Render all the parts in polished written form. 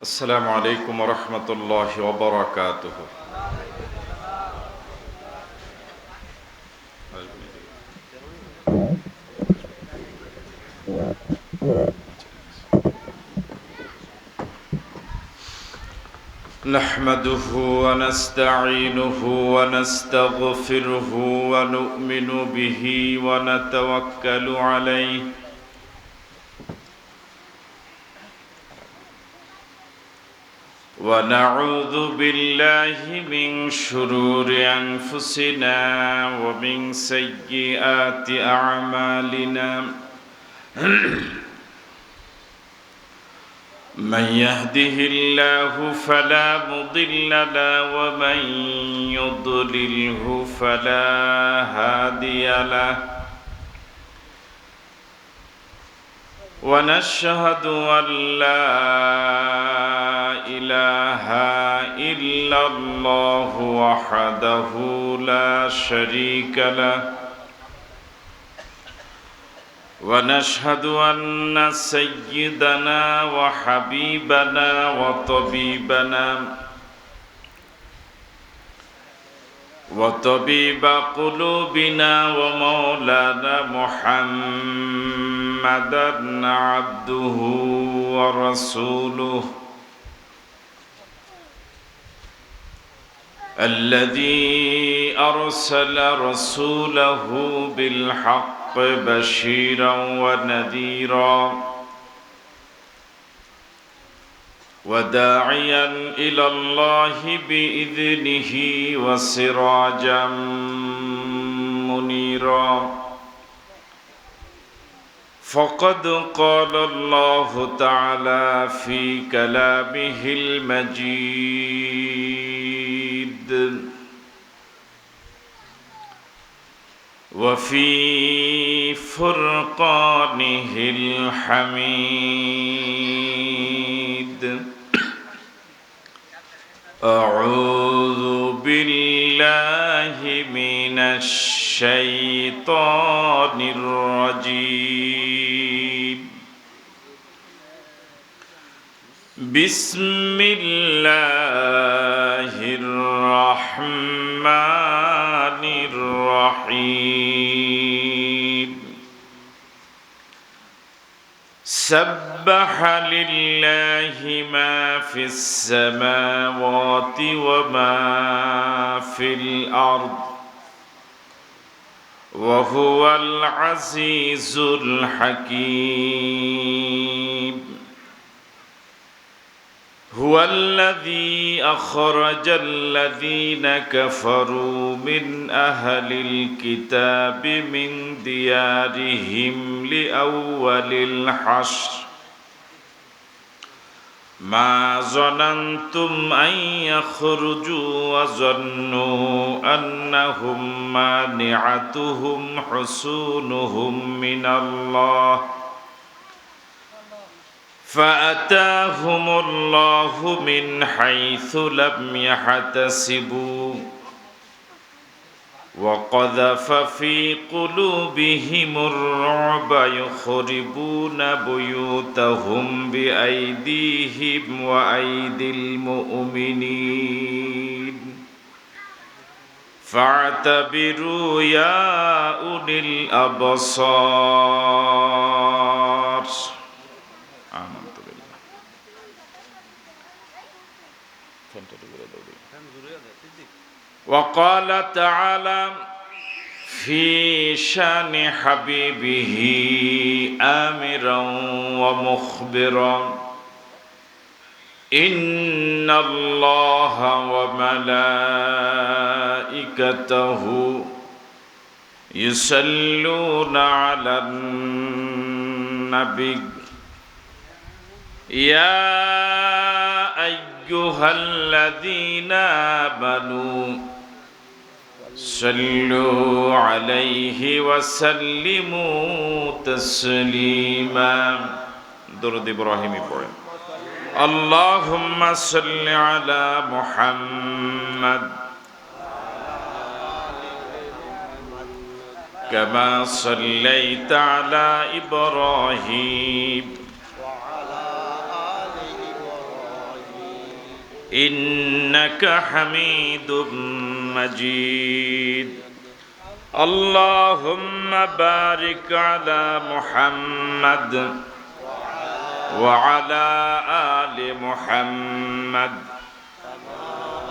আসসালামু আলাইকুম ওয়া রাহমাতুল্লাহি ওয়া বারাকাতুহু। নাহমাদুহু ওয়া নাস্তাঈনুহু ওয়া নাস্তাগফিরুহু ওয়া নু'মিনু বিহি ওয়া নাতাওয়াক্কালু আলাইহি ونعوذ بالله من شرور أنفسنا ومن سيئات أعمالنا من يهده الله فلا مضل له ومن يضلله فلا هادي له ونشهد أن لا إله إلا الله وحده لا شريك له ونشهد أن سيدنا وحبيبنا وطبيب قلوبنا ومولانا محمدا عبده ورسوله الذي أرسل رسوله بالحق بشيرا ونذيرا وداعيا إلى الله بإذنه وسراجا منيرا فقد قال الله تعالى في كلامه المجيد وفي فرقانه الحميد أعوذ بالله من الشيطان الرجيم بسم الله الرحمن الرحيم سبح لله ما في السماوات وما في الأرض وهو العزيز الحكيم هو الذي أخرج الذين كفروا من أهل الكتاب من ديارهم لأول الحشر ما ظننتم أن يخرجوا وظنوا أنهم مانعتهم حصونهم من الله فأتاهم الله من حيث لم يحتسبوا وقذف في قلوبهم الرعب يخربون بيوتهم بأيديهم وأيدي المؤمنين فاعتبروا يا أولي الأبصار آمنت بالله. وقال تعالى في شان حبيبه آمرا ومخبرا إن الله وملائكته يصلون على النبي يا أيها الذين آمنوا صلوا عليه وسلموا تسليما درود إبراهيمي পড়েন اللهم صل على محمد كما صليت على إبراهيم إنك حميد مجيد اللهم بارك على محمد وعلى آل محمد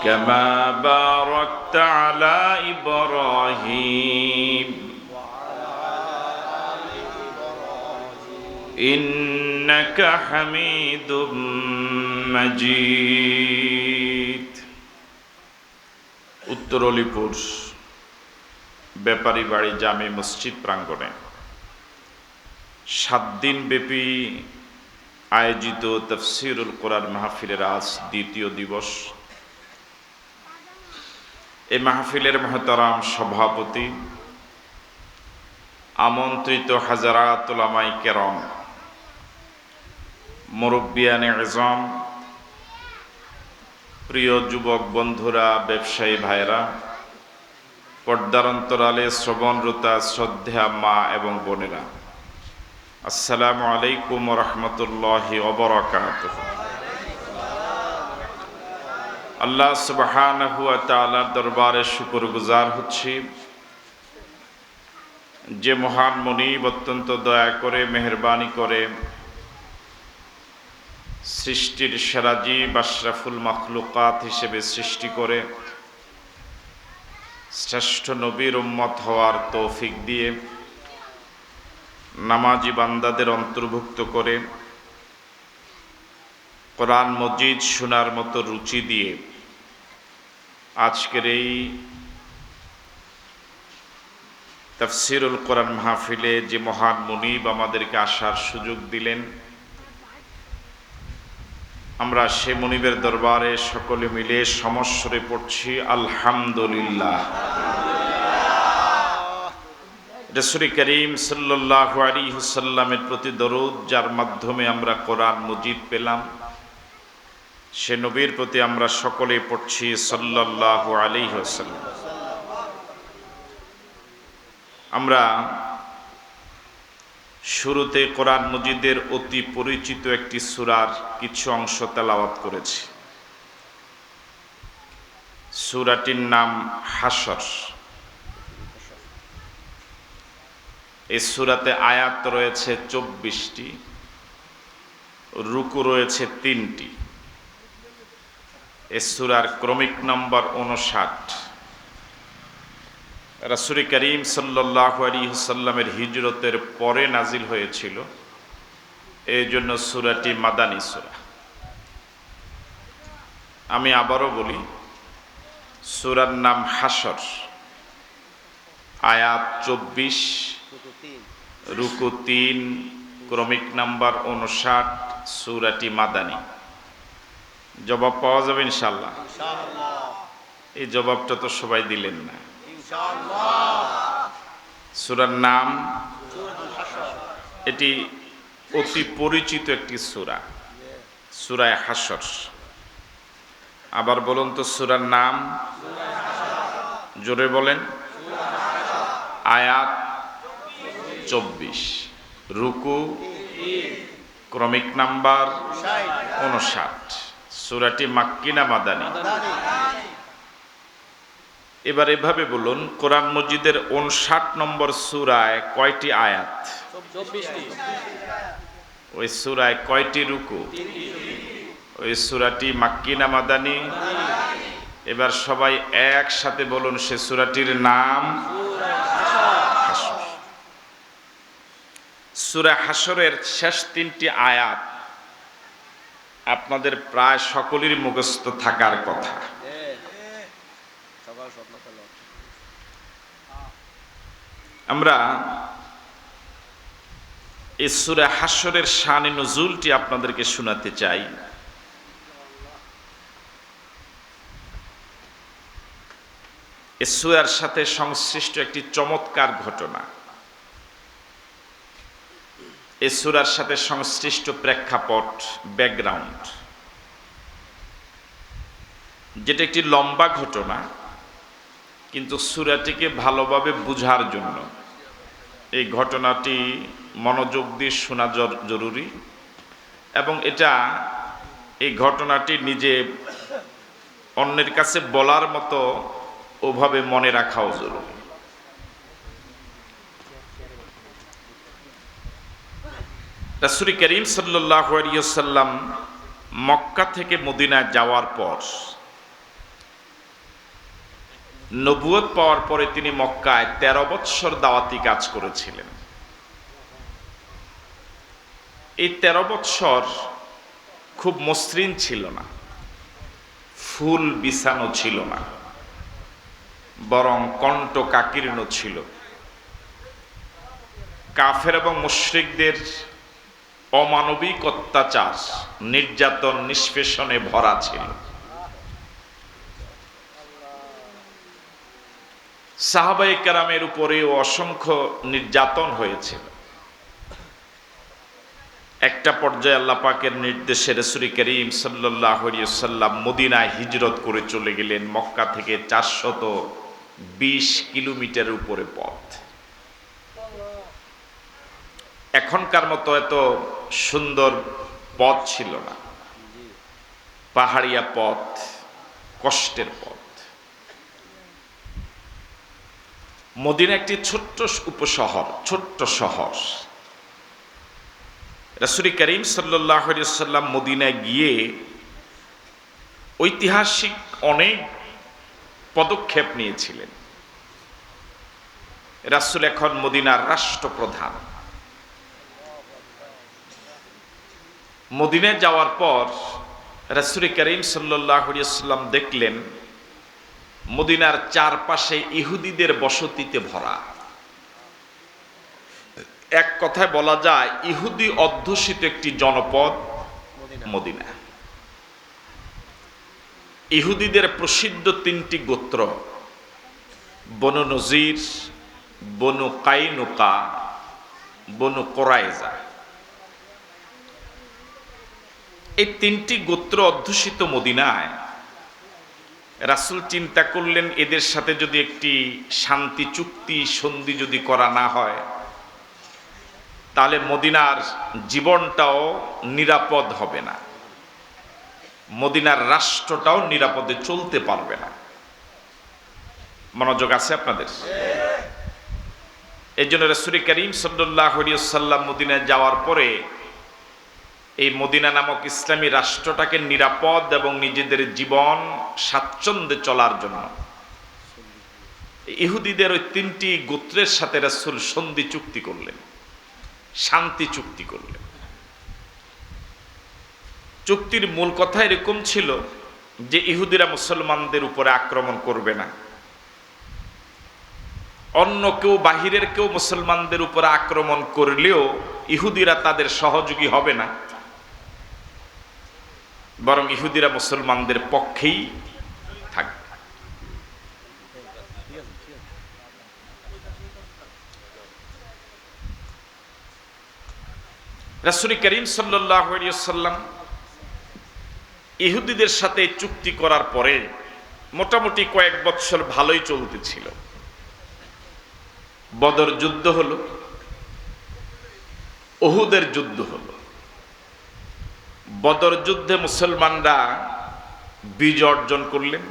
كما باركت على إبراهيم إنك حميد مجيد উত্তর অলিপুর ব্যাপারী বাড়ি জামে মসজিদ প্রাঙ্গণে 7 দিন ব্যাপী আয়োজিত তাফসীরুল কোরআন মাহফিলের আজ দ্বিতীয় দিবস। এই মাহফিলের মহতারাম সভাপতি, আমন্ত্রিত হাজারাত উলামায়ে কেরাম, মুরব্বিয়ানে আযম, প্রিয় যুবক বন্ধুরা, ব্যবসায়ী ভাইরা, পর্দার অন্তরালে শ্রবণরতা শ্রদ্ধা মা এবং বোনেরা, আসসালামু আলাইকুম ওয়া রাহমাতুল্লাহি ওয়া বারাকাতুহু। আল্লাহ সুবহানাহু ওয়া তাআলার দরবারে শুকরগুজার হচ্ছি, যে মহান মুনিব অত্যন্ত দয়া করে মেহেরবানি করে সৃষ্টির সেরা জীব আশরাফুল মাখলুকাত হিসেবে সৃষ্টি করে শ্রেষ্ঠ নবীর উম্মত হওয়ার তৌফিক দিয়ে নামাজি বান্দাদের অন্তর্ভুক্ত করে কোরআন মজিদ শোনার মতো রুচি দিয়ে আজকের এই তাফসীরুল কোরআন মাহফিলে যে মহান মুনিব আমাদেরকে আসার সুযোগ দিলেন, আমরা সে মুনিবের দরবারে সকলে মিলে সমস্বরে পড়ছি আলহামদুলিল্লাহ। রাসূল করিম সাল্লাল্লাহু আলাইহি ওয়াসাল্লামের প্রতি দরুদ, যার মাধ্যমে আমরা কোরআন মজিদ পেলাম, সে নবীর প্রতি আমরা সকলে পড়ছি সাল্লাল্লাহু আলাইহি ওয়াসাল্লাম। আমরা শুরুতে কোরআন মজিদের অতি পরিচিত একটি সূরার কিছু অংশ তেলাওয়াত করেছি। সূরাটির নাম হাশর। এই সূরাতে আয়াত রয়েছে 24টি, রুকু রয়েছে 3টি। এই সূরার ক্রমিক নম্বর 59। রাসূল করিম সাল্লাল্লাহু আলাইহি ওয়াসাল্লামের হিজরতের পরে নাজিল হয়েছিল, এই জন্য সূরাটি মাদানী সূরা। আমি আবারও বলি, সূরার নাম হাশর, আয়াত 24, রুকু 3, ক্রমিক নাম্বার 59, সূরাটি মাদানী। জবাব পাওয়া যাবে ইনশাআল্লাহ? এই জবাবটা তো সবাই দিলেন না। সূরার নাম, এটি অতি পরিচিত একটি সূরা, সূরা হাশর। আবার বলুন তো সূরার নাম, জোরে বলেন। আয়াত 24, রুকু ক্রমিক নাম্বার 59। সূরাটি মাক্কি না মাদানী? এবার এভাবে বলুন, কোরআন মজিদের 59 নম্বর সূরায় কয়টি আয়াত? 24টি। ওই সূরায় কয়টি রুকু? ওই সূরাটি মাক্কি না মাদানী? এবার সবাই একসাথে বলুন সে সূরাটির নাম হাশর। সূরা হাশরের শেষ 3টি আয়াত আপনাদের প্রায় সকলেরই মুখস্থ থাকার কথা। আমরা এই সূরা হাশরের শানে নুজুলটি আপনাদেরকে শোনাতে চাই। এই সূরার সাথে সংশ্লিষ্ট একটি চমৎকার ঘটনা, এই সূরার সাথে সংশ্লিষ্ট প্রেক্ষাপট, ব্যাকগ্রাউন্ড, যেটা একটি লম্বা ঘটনা, কিন্তু সূরাটিকে ভালোভাবে বুঝার জন্য এই ঘটনাটি মনোযোগ দিয়ে শোনা জরুরি। এবং এই ঘটনাটি নিজে অন্যের কাছে বলার মতো ওভাবে মনে রাখাও জরুরি। রাসূল করিম সাল্লাল্লাহু আলাইহি ওয়াসাল্লাম মক্কা থেকে মদিনায় যাওয়ার পর, নবুয়ত পাওয়ার পরে তিনি মক্কায় 13 বৎসর দাওয়াতি কাজ করেছিলেন। এই 13 বৎসর খুব মসৃণ ছিল না, ফুল বিছানো ছিল না, বরং কণ্টকাকীর্ণ ছিল। কাফের এবং মুশরিকদের অমানবিক অত্যাচার, নির্যাতন, নিষ্পেষণে ভরা ছিল। সাহাবায়ে কেরামের উপরেও অসংখ্য নির্যাতন হয়েছিল। একটা পর্যায়ে আল্লাহ পাকের নির্দেশে রাসূল করিম সাল্লাল্লাহু আলাইহি ওয়াসাল্লাম মদিনায় হিজরত করে চলে গেলেন। মক্কা থেকে 420 কিলোমিটার উপরে পথ। এখনকার মতো এত সুন্দর পথ ছিল না, পাহাড়িয়া পথ, কষ্টের পথ। মদিনা একটি ছোট্ট উপশহর, ছোট্ট শহর। রাসূল করিম সাল্লাল্লাহু আলাইহি ওয়াসাল্লাম মদিনায় গিয়ে ঐতিহাসিক অনেক পদক্ষেপ নিয়েছিলেন। রাসূল এখন মদিনার রাষ্ট্রপ্রধান। মদিনায় যাওয়ার পর রাসূল করিম সাল্লাল্লাহু আলাইহি ওয়াসাল্লাম দেখলেন মদিনার চারপাশে ইহুদিদের বসতিতে ভরা। এক কথায় বলা যায় ইহুদি অধ্যুষিত একটি জনপদ মদিনা। ইহুদিদের প্রসিদ্ধ 3টি গোত্র, বনু নজির, বনু কাইনুকা, বনু কোরাইজা। এই 3টি গোত্র অধ্যুষিত মদিনায় রাসূল চিন্তা করলেন এদের সাথে যদি একটি শান্তি চুক্তি সন্ধি যদি করা না হয়, তাহলে মদিনার জীবনটাও নিরাপদ হবে না, মদিনার রাষ্ট্রটাও নিরাপদে চলতে পারবে না। মনোযোগ আছে আপনাদের? এই জন্য রাসূল করিম সাল্লাল্লাহু আলাইহি ওয়াসাল্লাম মদিনায় যাওয়ার পরে এই মদিনা নামক ইসলামী রাষ্ট্রটাকে নিরাপদ এবং নিজেদের জীবন স্বাচ্ছন্দ্যে চলার জন্য ইহুদিদের ওই 3টি গোত্রের সাথে রাসূল সন্ধি চুক্তি করলেন, শান্তি চুক্তি করলেন। চুক্তির মূল কথা এরকম ছিল যে ইহুদিরা মুসলমানদের উপরে আক্রমণ করবে না, অন্য কেউ, বাহিরের কেউ মুসলমানদের উপরে আক্রমণ করলেও ইহুদিরা তাদের সহযোগী হবে না, বরং ইহুদিরা মুসলমানদের পক্ষেই থাকবে। রাসূল করিম সাল্লাল্লাহু আলাইহি ওয়াসাল্লাম ইহুদিদের সাথে চুক্তি করার পরে মোটামুটি কয়েক বছর ভালোই চলতেছিল। বদর যুদ্ধ হলো, উহুদের যুদ্ধ হলো। বদর যুদ্ধে মুসলমানরা বিজয় অর্জন করলেন,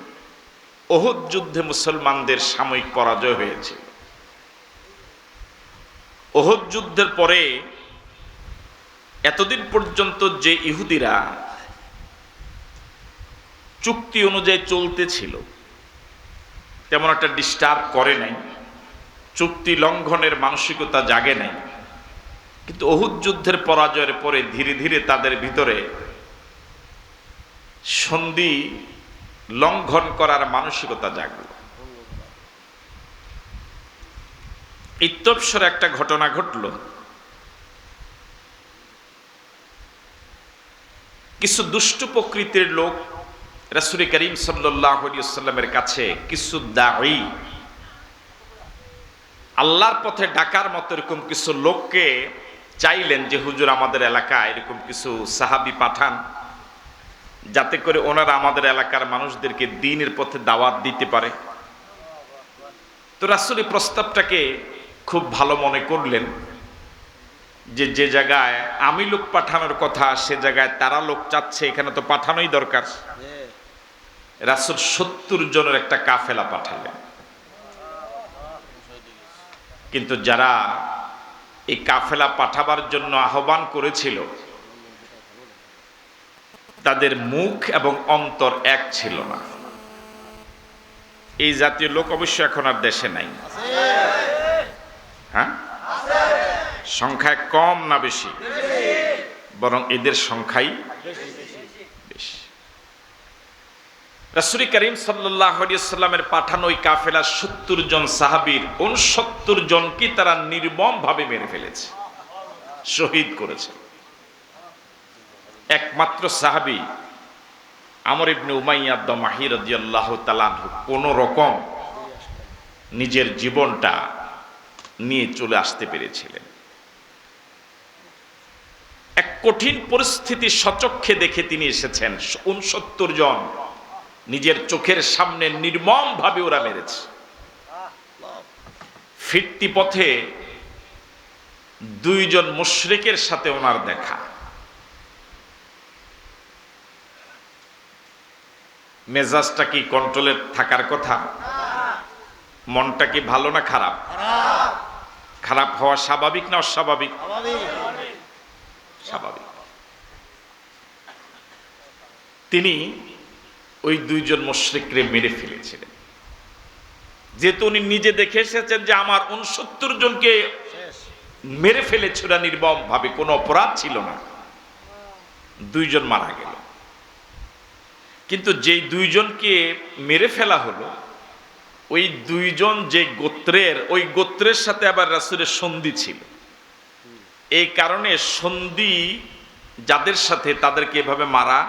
উহুদ যুদ্ধে মুসলমানদের সাময়িক পরাজয় হয়েছিল। উহুদ যুদ্ধের পরে এতদিন পর্যন্ত যে ইহুদিরা চুক্তি অনুযায়ী চলতেছিল তেমন একটা ডিস্টার্ব করে নাই, চুক্তি লঙ্ঘনের মানসিকতা জাগে নাই। কিন্তু উহুদ যুদ্ধের পরাজয়ের পরে ধীরে ধীরে তাদের ভিতরে সন্ধি লঙ্ঘন করার মানসিকতা জাগল। ইত্যবসরে একটা ঘটনা ঘটল। কিছু দুষ্ট প্রকৃতির লোক রাসূল করিম সাল্লাল্লাহু আলাইহি ওয়াসাল্লামের কাছে, কিছু দাঈ, আল্লাহর পথে ডাকার মতো এরকম কিছু লোককে চাইলেন যে হুজুর আমাদের এলাকায় এরকম কিছু সাহাবী পাঠান, যাতে করে ওনারা আমাদের এলাকার মানুষদেরকে দ্বীনের পথে দাওয়াত দিতে পারে। তো রাসূল এই প্রস্তাবটাকে খুব ভালো মনে করলেন যে যে জায়গায় আমি লোক পাঠানোর কথা সে জায়গায় তারা লোক চাচ্ছে, এখানে তো পাঠানোই দরকার। রাসূল 70 জনের একটা কাফেলা পাঠালেন। কিন্তু যারা এই কাফেলা পাঠাবার জন্য আহ্বান করেছিল তাদের মুখ এবং অন্তর এক ছিল না। এই জাতীয় লোক অবশ্য এখন আর দেশে নাই। হ্যাঁ, সংখ্যায় কম না বেশি? বরং এদের সংখ্যাই বেশি। রাসূল করিম সাল্লাল্লাহু আলাইহি ওয়াসাল্লামের পাঠানো ওই কাফেলা 70 জন সাহাবীর 69 জনকে তারা নির্মমভাবে মেরে ফেলেছে, শহীদ করেছে। একমাত্র সাহাবী আমর ইবনে উমাইয়া আদ-দামাহি রাদিয়াল্লাহু তাআলা কোন রকম নিজের জীবনটা নিয়ে চলে আসতে পেরেছিলেন। এক কঠিন পরিস্থিতি সচক্ষে দেখে তিনি এসেছেন। 69 জন নিজের চোখের সামনে নির্মমভাবে ওরা মেরেছে। ফিরতি পথে 2 জন মুশরিকের সাথে ওনার দেখা। মেজাজটা কি কন্ট্রোলে থাকার কথা? মনটা কি ভালো না খারাপ? খারাপ হওয়া স্বাভাবিক না অস্বাভাবিক? স্বাভাবিক। তিনি ওই 2 জন মুশরিককে মেরে ফেলেছিলেন। যেহেতু উনি নিজে দেখে এসেছেন যে আমার 69 জনকে মেরে ফেলেছে ওরা নির্মম ভাবে, কোনো অপরাধ ছিল না। 2 জন মারা গেল। কিন্তু যেই 2 জনকে মেরে ফেলা হলো, ওই 2 জন যে গোত্রের, ওই গোত্রের সাথে আবার রাসূলের সন্ধি ছিল। এই কারণে সন্ধি যাদের সাথে তাদেরকে এভাবে মারা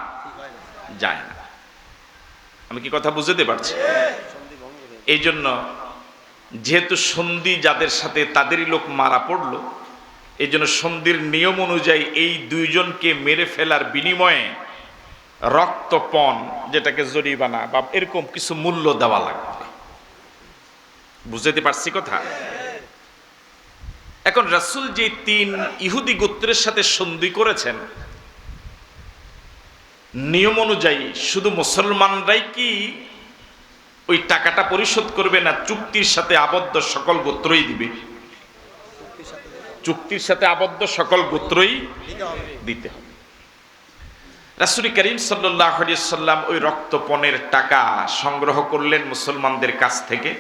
যায় না। আমি কি কথা বুঝতে পারছি? এই জন্য যেহেতু সন্ধি যাদের সাথে তাদেরই লোক মারা পড়লো, এই জন্য সন্ধির নিয়ম অনুযায়ী এই 2 জনকে মেরে ফেলার বিনিময়ে রক্তপণ, যেটাকে জরিমানা বা এরকম কিছু মূল্য দেওয়া লাগবে। বুঝতে পারছি কথা? এখন রাসূল যে 3 ইহুদি গোত্রের সাথে সন্ধি করেছেন, নিয়ম অনুযায়ী শুধু মুসলমানরাই কি ওই টাকাটা পরিশোধ করবে, না চুক্তির সাথে আবদ্ধ সকল গোত্রই দিবে? চুক্তির সাথে আবদ্ধ সকল গোত্রই দিতে হবে। রাসূল করিম সাল্লাল্লাহু আলাইহি ওয়াসাল্লাম ওই রক্তপণের টাকা সংগ্রহ করলেন মুসলমানদের কাছ থেকে,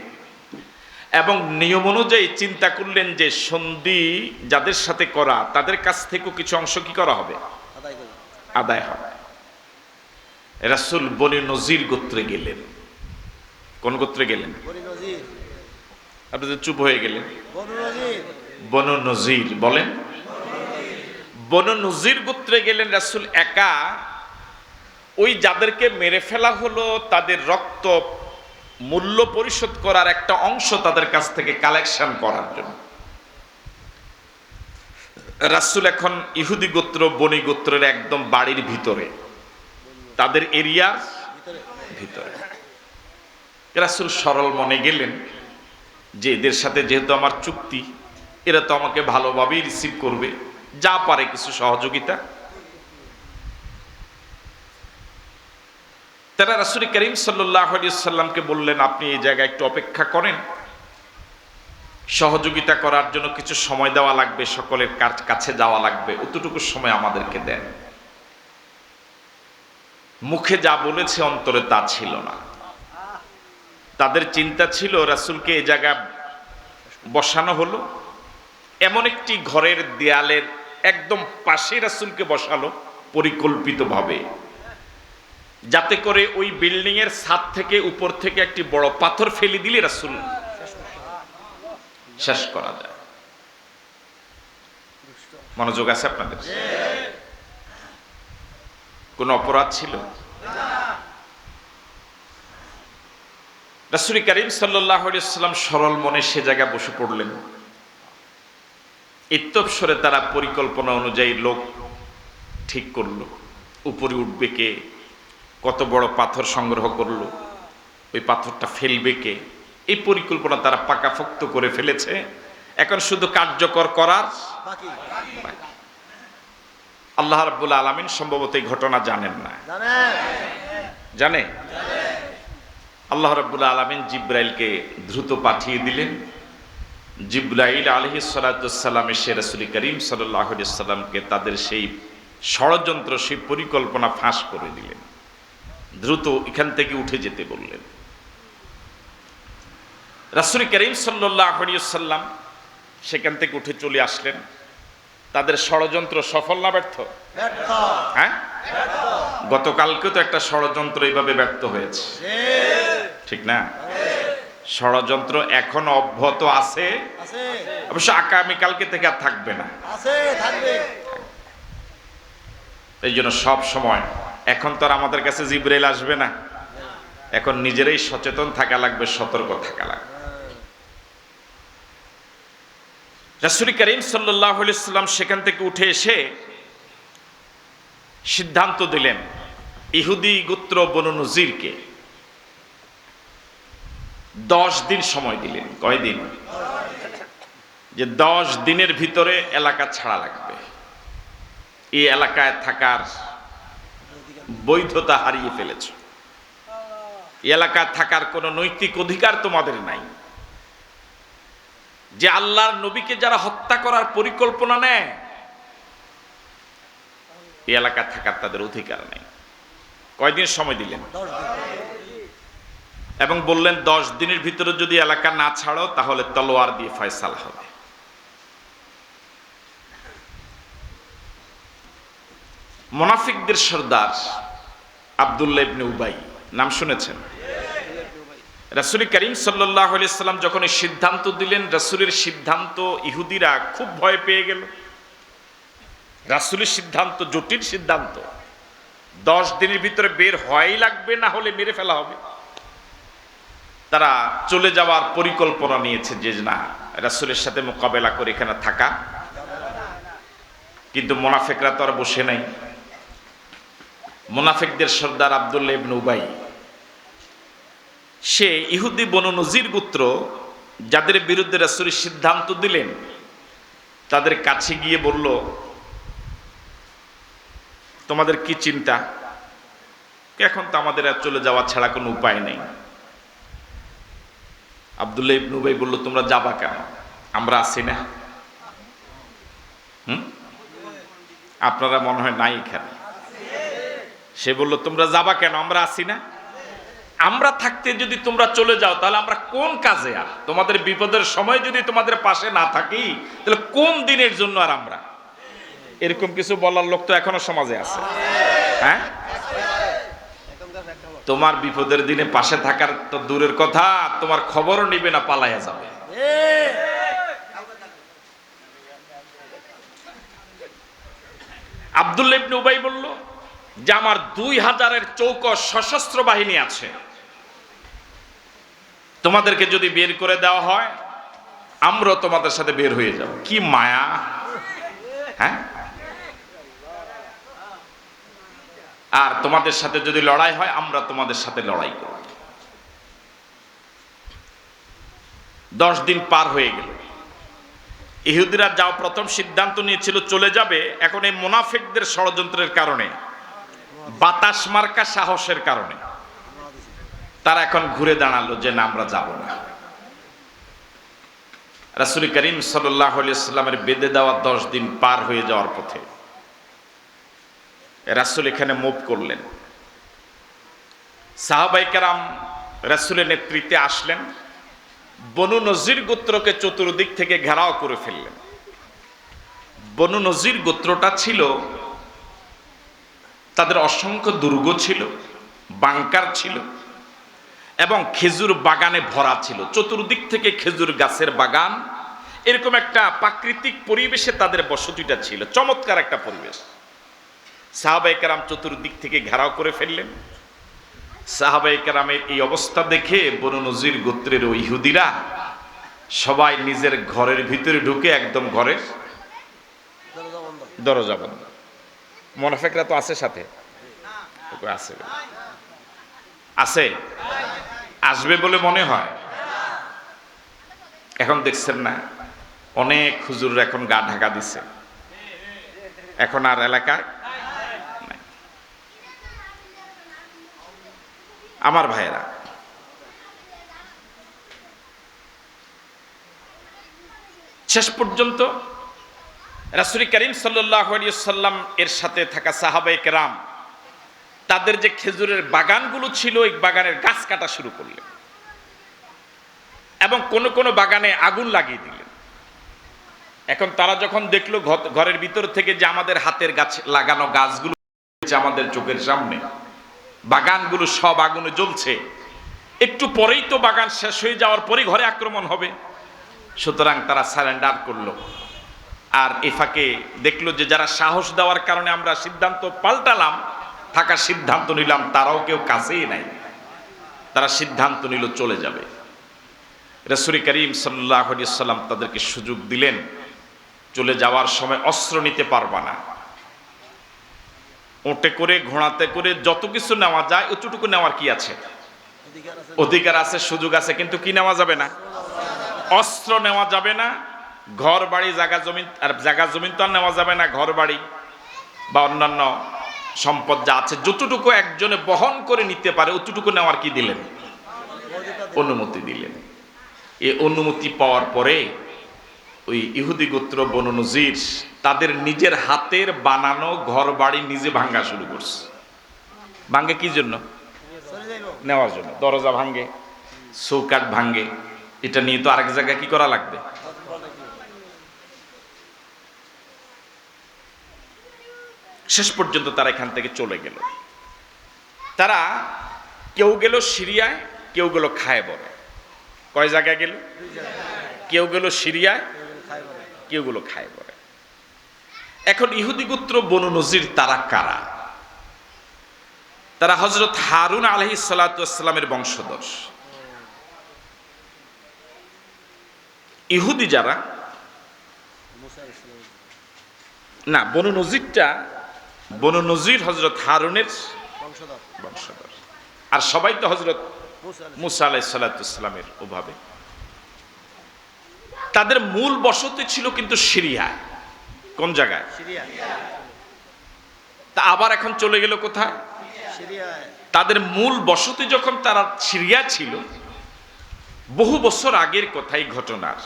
এবং নিয়ম অনুযায়ী চিন্তা করলেন যে সন্ধি যাদের সাথে করা তাদের কাছ থেকেও কিছু অংশ কি করা হবে? আদায় হবে। রাসূল বনি নজির গোত্রে গেলেন। কোন গোত্রে গেলেন? আপনাদের চুপ হয়ে গেলেন। বনু নজির বলেন। বনু নজির গোত্রে গেলেন রাসূল একা। ওই যাদেরকে মেরে ফেলা হলো তাদের রক্ত মূল্য পরিশোধ করার একটা অংশ তাদের কাছ থেকে কালেকশন করার জন্য। রাসূল এখন ইহুদি গোত্র বনি গোত্রের একদম বাড়ির ভিতরে, তাদের এরিয়ার ভিতরে। রাসূল সরল মনে গেলেন যে এদের সাথে যেহেতু আমার চুক্তি, এরা তো আমাকে ভালোভাবেই রিসিভ করবে, যা পারে কিছু সহযোগিতা। তারা রাসূল করিম সাল্লাল্লাহু আলাইহি ওয়াসাল্লামকে বললেন, আপনি এই জায়গায় একটু অপেক্ষা করেন, সহযোগিতা করার জন্য কিছু সময় দেওয়া লাগবে, সকলের কাছে যাওয়া লাগবে, অতটুকু সময় আমাদেরকে দেন। মুখে যা বলেছে অন্তরে তা ছিল না। তাদের চিন্তা ছিল রাসূলকে এই জায়গায় বসানো হলো, এমন একটি ঘরের দেয়ালের একদম পাশে রাসূলকে বসালো পরিকল্পিতভাবে, যাতে করে ওই বিল্ডিং এর ছাদ থেকে উপর থেকে একটি বড় পাথর ফেলে দিলে রাসূল শেষ করা যায়। মনোযোগ আছে আপনাদের? কোন অপরাধ ছিল? রাসূল করিম সাল্লাল্লাহু আলাইহি ওয়াসাল্লাম সরল মনে সে জায়গায় বসে পড়লেন। ইত্তফসরে তারা পরিকল্পনা অনুযায়ী লোক ঠিক করলো, উপরে উঠবে কে, কত বড় পাথর সংগ্রহ করলো, ওই পাথরটা ফেলবে কে, এই পরিকল্পনা তারা পাকাপোক্ত করে ফেলেছে। এখন শুধু কার্যকর করার বাকি। আল্লাহ রাব্বুল আলামিন সম্ভবত এই ঘটনা জানেন না। জানে? আল্লাহ রাব্বুল আলামিন জিব্রাইলকে দ্রুত পাঠিয়ে দিলেন। জিব্রাইল আলাইহিস সালাতুস সালাম এসে রাসূল করিম সাল্লাল্লাহু আলাইহি সাল্লামকে তাদের সেই ষড়যন্ত্র, সেই পরিকল্পনা ফাঁস করে দিলেন। দ্রুত এখান থেকে উঠে যেতে বললেন। রাসূল করিম সাল্লাল্লাহু আলাইহি সাল্লাম সেখান থেকে উঠে চলে আসলেন। তাদের ষড়যন্ত্র সফল না ব্যর্থ? হ্যাঁ, গতকালকে তো একটা ষড়যন্ত্র এইভাবে ব্যর্থ হয়েছে, ঠিক না? ষড়যন্ত্র এখন অব্যাহত আছে, অবশ্য আগামীকালকে থেকে আর থাকবে না। এই জন্য সব সময়, এখন তো আর আমাদের কাছে জিবরাইল আসবে না, এখন নিজেরাই সচেতন থাকা লাগবে, সতর্ক থাকা লাগবে। রাসূল করিম সাল্লাল্লাহু আলাইহি সাল্লাম সেখান থেকে উঠে এসে সিদ্ধান্ত দিলেন ইহুদি গোত্র বনু নজিরকে 10 দিন সময় দিলেন। কয়দিন? যে 10 দিনের ভিতরে এলাকা ছাড়া লাগবে, এই এলাকায় থাকার বৈধতা হারিয়ে ফেলেছ, এই এলাকায় থাকার কোনো নৈতিক অধিকার তোমাদের নাই। যে আল্লাহর নবীকে যারা হত্যা করার পরিকল্পনা নেয়, এই এলাকা থাকার তাদের অধিকার নেই। কয়দিন সময় দিলেন? এবং বললেন 10 দিনের ভিতরে যদি এলাকা না ছাড়ো তাহলে তলোয়ার দিয়ে ফয়সালা হবে। মুনাফিকদের সর্দার আব্দুল্লাহ ইবনে উবাই নাম শুনেছেন? রাসূল করিম সাল্লাল্লাহু আলাইহি সাল্লাম যখন এই সিদ্ধান্ত দিলেন, রাসূলের সিদ্ধান্ত ইহুদিরা খুব ভয় পেয়ে গেল। রাসূলের সিদ্ধান্ত জটিল সিদ্ধান্ত, 10 দিনের ভিতরে বের হওয়াই লাগবে, না হলে মেরে ফেলা হবে। তারা চলে যাওয়ার পরিকল্পনা নিয়েছে যে না, রাসূলের সাথে মোকাবেলা করে এখানে থাকা। কিন্তু মুনাফিকরা তো আর বসে নাই। মুনাফিকদের সর্দার আব্দুল্লাহ ইবনে উবাই, সে ইহুদি বনু নজির গোত্র, যাদের বিরুদ্ধে রাসূল সিদ্ধান্ত দিলেন, তাদের কাছে গিয়ে বলল, তোমাদের কি চিন্তা? এখন তো আমাদের আর চলে যাওয়া ছাড়া কোনো উপায় নেই। আব্দুল্লাহ ইবনে উবাই বলল, তোমরা যাবা কেন? আমরা আছি না? আপনারা মনে হয় নাই এখানে। সে বলল, তোমরা যাবা কেন? আমরা আছি না? আমরা থাকতে যদি তোমরা চলে যাও তাহলে আমরা কোন কাজে? আর তোমাদের বিপদের সময় যদি তোমাদের পাশে না থাকি তাহলে কোন দিনের জন্য আর আমরা? এরকম কিছু বলার লোক তো এখনো সমাজে আছে। হ্যাঁ, তোমার বিপদের দিনে পাশে থাকার তো দূরের কথা, তোমার খবরও নিবে না, পালাইয়া যাবে। আব্দুল্লাহ ইবনে উবাই বলল যে আমার 2000-এর চৌকস সশস্ত্র বাহিনী আছে, তোমাদেরকে যদি বের করে দেওয়া হয় আমরা তোমাদের সাথে বের হয়ে যাব। কি মায়া! হ্যাঁ, আর তোমাদের সাথে যদি লড়াই হয় আমরা তোমাদের সাথে লড়াই করব। 10 দিন পার হয়ে গেল। ইহুদিরা যাও প্রথম সিদ্ধান্ত নিয়েছিল চলে যাবে, এখন এই মুনাফিকদের ষড়যন্ত্রের কারণে, বাতাস মার্কা সাহসের কারণে তারা এখন ঘুরে দাঁড়ালো যে না, আমরা যাব না। রাসূল করিম সাল্লাল্লাহু আলাইহি সাল্লামের বেঁধে দেওয়া 10 দিন পার হয়ে যাওয়ার পথে রাসূল এখানে মুভ করলেন। সাহাবায়ে কেরাম রাসূলের নেতৃত্বে আসলেন, বনু নজির গোত্রকে চতুর্দিক থেকে ঘেরাও করে ফেললেন। বনু নজির গোত্রটা ছিল, তাদের অসংখ্য দুর্গ ছিল, বাংকার ছিল এবং খেজুর বাগানে ভরা ছিল। চতুর্দিক থেকে খেজুর গাছের বাগান, এরকম একটা প্রাকৃতিক পরিবেশে তাদের বসতিটা ছিল, চমৎকার একটা পরিবেশ। সাহাবায়ে কেরাম চতুর্দিক থেকে ঘেরাও করে ফেললেন। সাহাবায়ে কেরামের এই অবস্থা দেখে বনু নজির গোত্রের ওই ইহুদিরা সবাই নিজের ঘরের ভিতরে ঢুকে একদম ঘরের দরজা বন্ধ। মুনাফিকরা তো আছে সাথে, আছে আছে আসবে বলে মনে হয়। এখন দেখছেন না, অনেক হুজুর এখন গা ঢাকা দিছে, এখন আর এলাকায় নাই। আমার ভাইয়েরা, শেষ পর্যন্ত রাসূল করিম সাল্লাল্লাহু আলাইহি ওয়াসাল্লাম এর সাথে থাকা সাহাবায়ে কেরাম তাদের যে খেজুরের বাগানগুলো ছিল এই বাগানের গাছ কাটা শুরু করলেন এবং কোন কোন বাগানে আগুন লাগিয়ে দিলেন। এখন তারা যখন দেখলো ঘরের ভিতর থেকে যে আমাদের হাতের গাছ লাগানো গাছগুলো আমাদের চোখের সামনে বাগানগুলো সব আগুনে জ্বলছে, একটু পরেই তো বাগান শেষ হয়ে যাওয়ার পরেই ঘরে আক্রমণ হবে, সুতরাং তারা সারেন্ডার করলো। আর এ ফাঁকে দেখলো যে যারা সাহস দেওয়ার কারণে আমরা সিদ্ধান্ত পাল্টালাম, থাকার সিদ্ধান্ত নিলাম, তারাও কেউ কাছেই নাই, তারা সিদ্ধান্ত নিল চলে যাবে। রাসূল করিম সাল্লাল্লাহু আলাইহি ওয়াসাল্লাম তাদেরকে সুযোগ দিলেন, চলে যাওয়ার সময় অস্ত্র নিতে পারবা না, ওটে করে ঘোড়াতে করে যত কিছু নেওয়া যায় অতটুকু নেওয়ার কি আছে, অধিকার আছে, সুযোগ আছে, কিন্তু কি নেওয়া যাবে না, অস্ত্র নেওয়া যাবে না, ঘর বাড়ি জায়গা জমি, আর জায়গা জমিন তো আর নেওয়া যাবে না, ঘর বাড়ি বা অন্যান্য সম্পদ যা আছে যতটুকু একজনে বহন করে নিতে পারে অতটুকু নেওয়ার কি দিলেন, অনুমতি দিলেন। এই অনুমতি পাওয়ার পরে ওই ইহুদি গোত্র বনু নজির তাদের নিজের হাতের বানানো ঘর বাড়ি নিজে ভাঙ্গা শুরু করছে। ভাঙ্গে কি জন্য? নেওয়ার জন্য। দরজা ভাঙ্গে, চৌকাঠ ভাঙ্গে, এটা নিয়ে তো আরেক জায়গায় কি করা লাগবে। শেষ পর্যন্ত তারা এখান থেকে চলে গেল। তারা কেউ গেল সিরিয়ায়, কেউ গেল খায়বরে। কয় জায়গায় গেল? কেউ গেল সিরিয়ায়, কেউ গেল খায়বরে। এখন ইহুদি গোত্র বনু নজির তারা কারা? তারা হযরত হারুন আলাইহিস সালাতু ওয়াস সালামের বংশধর। ইহুদি যারা না, বনু নজিরটা, বনু নজির হযরত হারুনের বংশধর, আর সবাই তো হযরত মুসা আলাইহিস সালাতু ওয়াস সালামের ওভাবে। তাদের মূল বসতি ছিল কিন্তু সিরিয়ায়। কোন জায়গায়? তা আবার এখন চলে গেল কোথায়? তাদের মূল বসতি যখন তারা সিরিয়া ছিল, বহু বছর আগের কথাই ঘটনার।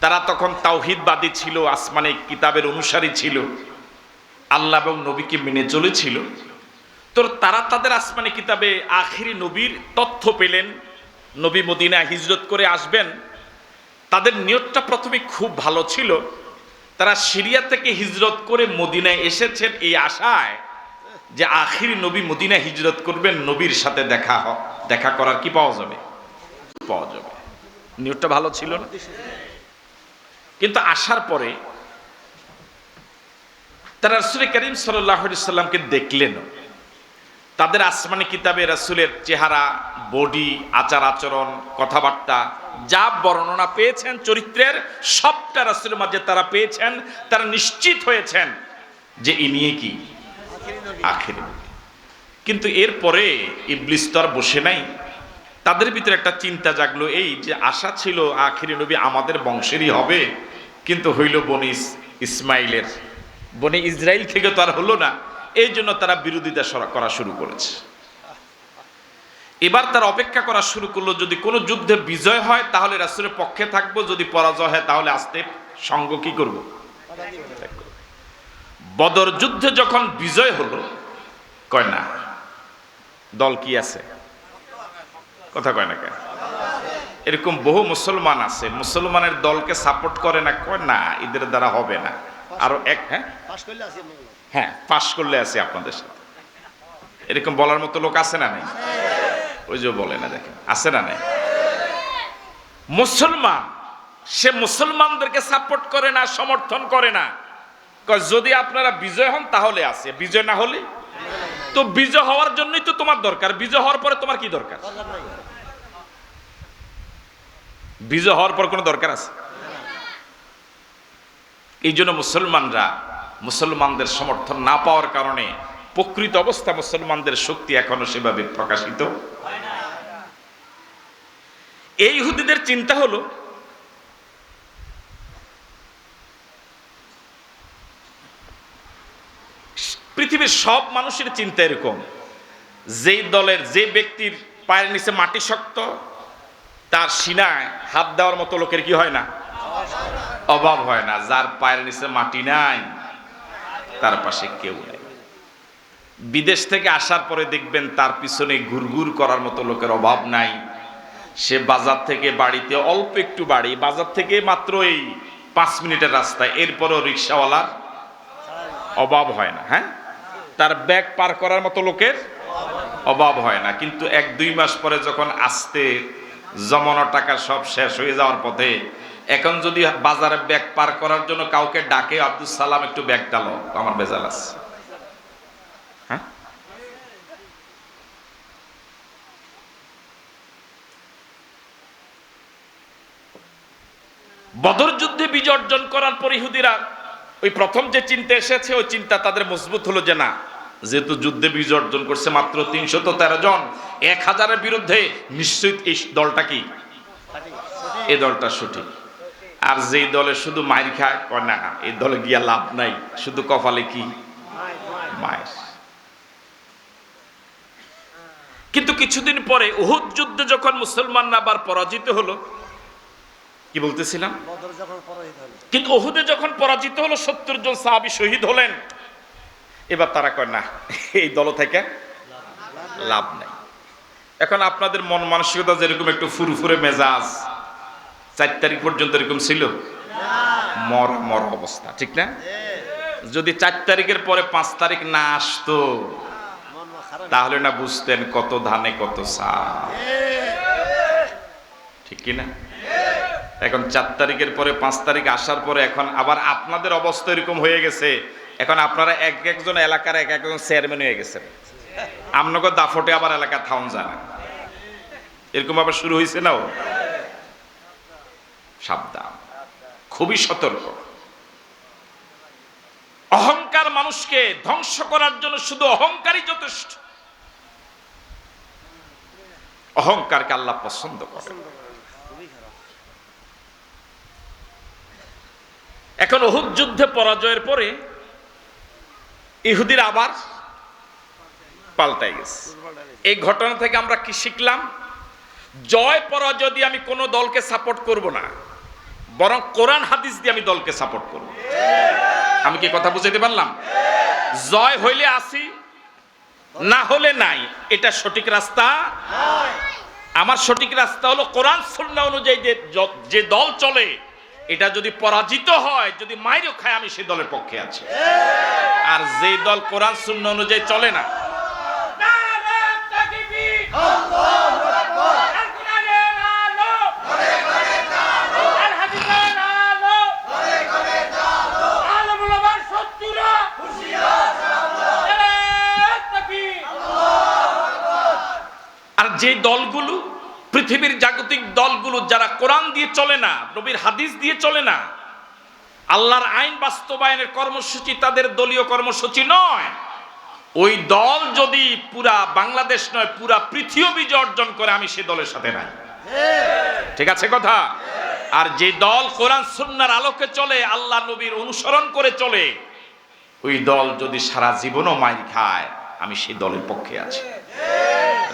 তারা তখন তাওহীদবাদী ছিল, আসমানি কিতাবের অনুসারী ছিল, আল্লাহ এবং নবীকে মেনে চলেছিল। তো তারা তাদের আসমানি কিতাবে আখিরি নবীর তথ্য পেলেন, নবী মদিনায় হিজরত করে আসবেন। তাদের নিয়তটা প্রথমে খুব ভালো ছিল, তারা সিরিয়া থেকে হিজরত করে মদিনায় এসেছেন এই আশায় যে আখিরি নবী মদিনায় হিজরত করবেন, নবীর সাথে দেখা করার কি পাওয়া যাবে। নিয়তটা ভালো ছিল না, কিন্তু আসার পরে তারা রাসূল করিম সাল্লাল্লাহু আলাইহি সাল্লামকে দেখলেন। তাদের আসমানি কিতাবে রাসূলের চেহারা, বডি, আচার আচরণ, কথাবার্তা যা বর্ণনা পেয়েছেন চরিত্রের, সবটা রাসূলের মাঝে তারা পেয়েছেন। তারা নিশ্চিত হয়েছেন যে ইনি কি আখিরি নবী। কিন্তু এরপরে ইবলিস তো আর বসে নাই, তাদের ভিতরে একটা চিন্তা জাগলো, এই যে আশা ছিল আখিরি নবী আমাদের বংশেরই হবে, কিন্তু হইল বনি ইসমাইলের, বনি ইসরাইল থেকে তো আর হলো না। এই জন্য তারা বিরোধিতা করা শুরু করেছে। এবার তারা অপেক্ষা করা শুরু করলো, যদি কোনো যুদ্ধে বিজয় হয় তাহলে রাসূলের পক্ষে থাকবো, যদি পরাজয় হয় তাহলে আস্তে সঙ্গ কি করব। বদর যুদ্ধে যখন বিজয় হলো, কয় না দল কি আছে, কথা কয় না কেন? এরকম বহু মুসলমান আছে, মুসলমানের দলকে সাপোর্ট করে না, কয় না এদের দ্বারা হবে না। আরো এক হ্যাঁ পাশ করলে আছে আপনাদের সাথে, এরকম বলার মতো লোক আছে না নাই? ওই যে বলে না, দেখেন আছে না নাই? মুসলমান, সে মুসলমানদেরকে সাপোর্ট করে না, সমর্থন করে না, যদি আপনারা বিজয় হন তাহলে আছে, বিজয় না হলে তো বিজয় হওয়ার জন্যই তো তোমার দরকার। বিজয় হওয়ার পরে তোমার কি দরকার? বিজয় হওয়ার পর কোনো দরকার আছে? এই জন্য মুসলমানরা, মুসলমানদের সমর্থন না পাওয়ার কারণে প্রকৃত অবস্থা মুসলমানদের শক্তি এখনো সেভাবে প্রকাশিত। এই ইহুদিদের চিন্তা হলো, পৃথিবীর সব মানুষের চিন্তা এরকম, যেই দলের যে ব্যক্তির পায়ের নিচে মাটি শক্ত, তার সিনায় হাত দেওয়ার মতো লোকের কি হয় না, অভাব হয় না। যার পায়ের নিচে মাটি নাই তার পাশে কেউ নেই। বিদেশ থেকে আসার পরে দেখবেন তার পিছনে ঘুরঘুর করার মতো লোকের অভাব নাই। সে বাজার থেকে বাড়িতে অল্প একটু বাড়ি, বাজার থেকে মাত্র এই 5 মিনিটের রাস্তায়, এরপরও রিক্সাওয়ালার অভাব হয় না। হ্যাঁ, তার ব্যাগ পার করার মতো লোকের অভাব হয় না। কিন্তু 1-2 মাস পরে যখন আস্তে জমানো টাকা সব শেষ হয়ে যাওয়ার পথে, এখন যদি বাজারে ব্যাগ পার করার জন্য কাউকে ডাকে, আব্দুল সালাম একটু ব্যাগ ডালো, আমার বেজাল আছে। হ্যাঁ, বদর যুদ্ধে বিজয় অর্জন করার পর ইহুদিরা ওই প্রথম যে চিন্তা এসেছে, ওই চিন্তা তাদের মজবুত হলো যে না, যেহেতু যুদ্ধে বিজয় অর্জন করছে মাত্র 313 জন, 1000-এর বিরুদ্ধে নিশ্চিত এই দলটা কি, এই দলটা সঠিক। আর যেই দলে শুধু মাইর খায়, কয় না এই দলে গিয়া লাভ নাই, শুধু কপালে কি মায়ের। কিন্তু কিছুদিন পরে উহুদ যুদ্ধে যখন মুসলমানরা আবার পরাজিত হলো, কি বলতেছিলাম, কিন্তু উহুদে যখন পরাজিত হলো 70 জন সাহাবী শহীদ হলেন, এবার তারা কয় না এই দল থেকে লাভ নাই। এখন আপনাদের মন মানসিকতা যেরকম একটু ফুরফুরে মেজাজ 4 তারিখ পর্যন্ত এরকম ছিল, মরা মরা অবস্থা, ঠিক না? যদি 4 তারিখের পরে 5 তারিখ না আসতো তাহলে না বুঝতেন কত ধানে কত চাল, ঠিক কিনা? এখন 4 তারিখের পরে 5 তারিখ আসার পরে এখন আবার আপনাদের অবস্থা এরকম হয়ে গেছে, এখন আপনারা একজন এলাকার একজন চেয়ারম্যান হয়ে গেছেন, আপনাকে দাফটে আবার এলাকা থাউন যায় না, এরকম আবার শুরু হয়েছে না। সাবধান, খুবই সতর্ক। অহংকার মানুষকে ধ্বংস করার জন্য শুধু অহংকারই যথেষ্ট। অহংকারকে আল্লাহ পছন্দ করেন। এখন উহুদ যুদ্ধে পরাজয়ের পরে ইহুদিরা আবার পাল্টাই গেছে। এই ঘটনা থেকে আমরা কি শিখলাম? জয় পরাজয় দিয়ে আমি কোনো দলকে সাপোর্ট করব না, বরং কোরআন হাদিস দিয়ে আমি দলকে সাপোর্ট করব। আমি কি কথা বুঝাইতে পারলাম? জয় হইলে আসি, না হলে নাই, এটা সঠিক রাস্তা নয়। আমার সঠিক রাস্তা হলো কোরআন সুন্নাহ অনুযায়ী যে দল চলে, এটা যদি পরাজিত হয়, যদি মাইরও খায়, আমি সেই দলের পক্ষে আছি। আর যে দল কোরআন সুন্নাহ অনুযায়ী চলে না, আর যে দলগুলো পৃথিবীর জাগতিক দলগুলো যারা কোরআন দিয়ে চলে না, নবীর হাদিস দিয়ে চলে না, আল্লাহর আইন বাস্তবায়নের কর্মসূচি তাদের দলীয় কর্মসূচি নয়, ওই দল যদি পুরা বাংলাদেশ নয় পুরা পৃথিবী বিজয় অর্জন করে, আমি সেই দলের সাথে নাই। ঠিক আছে কথা? আর যে দল কোরআন সুন্নাহর আলোকে চলে, আল্লাহ নবীর অনুসরণ করে চলে, ওই দল যদি সারা জীবনও মাইর খায়, আমি সেই দলের পক্ষে আছি।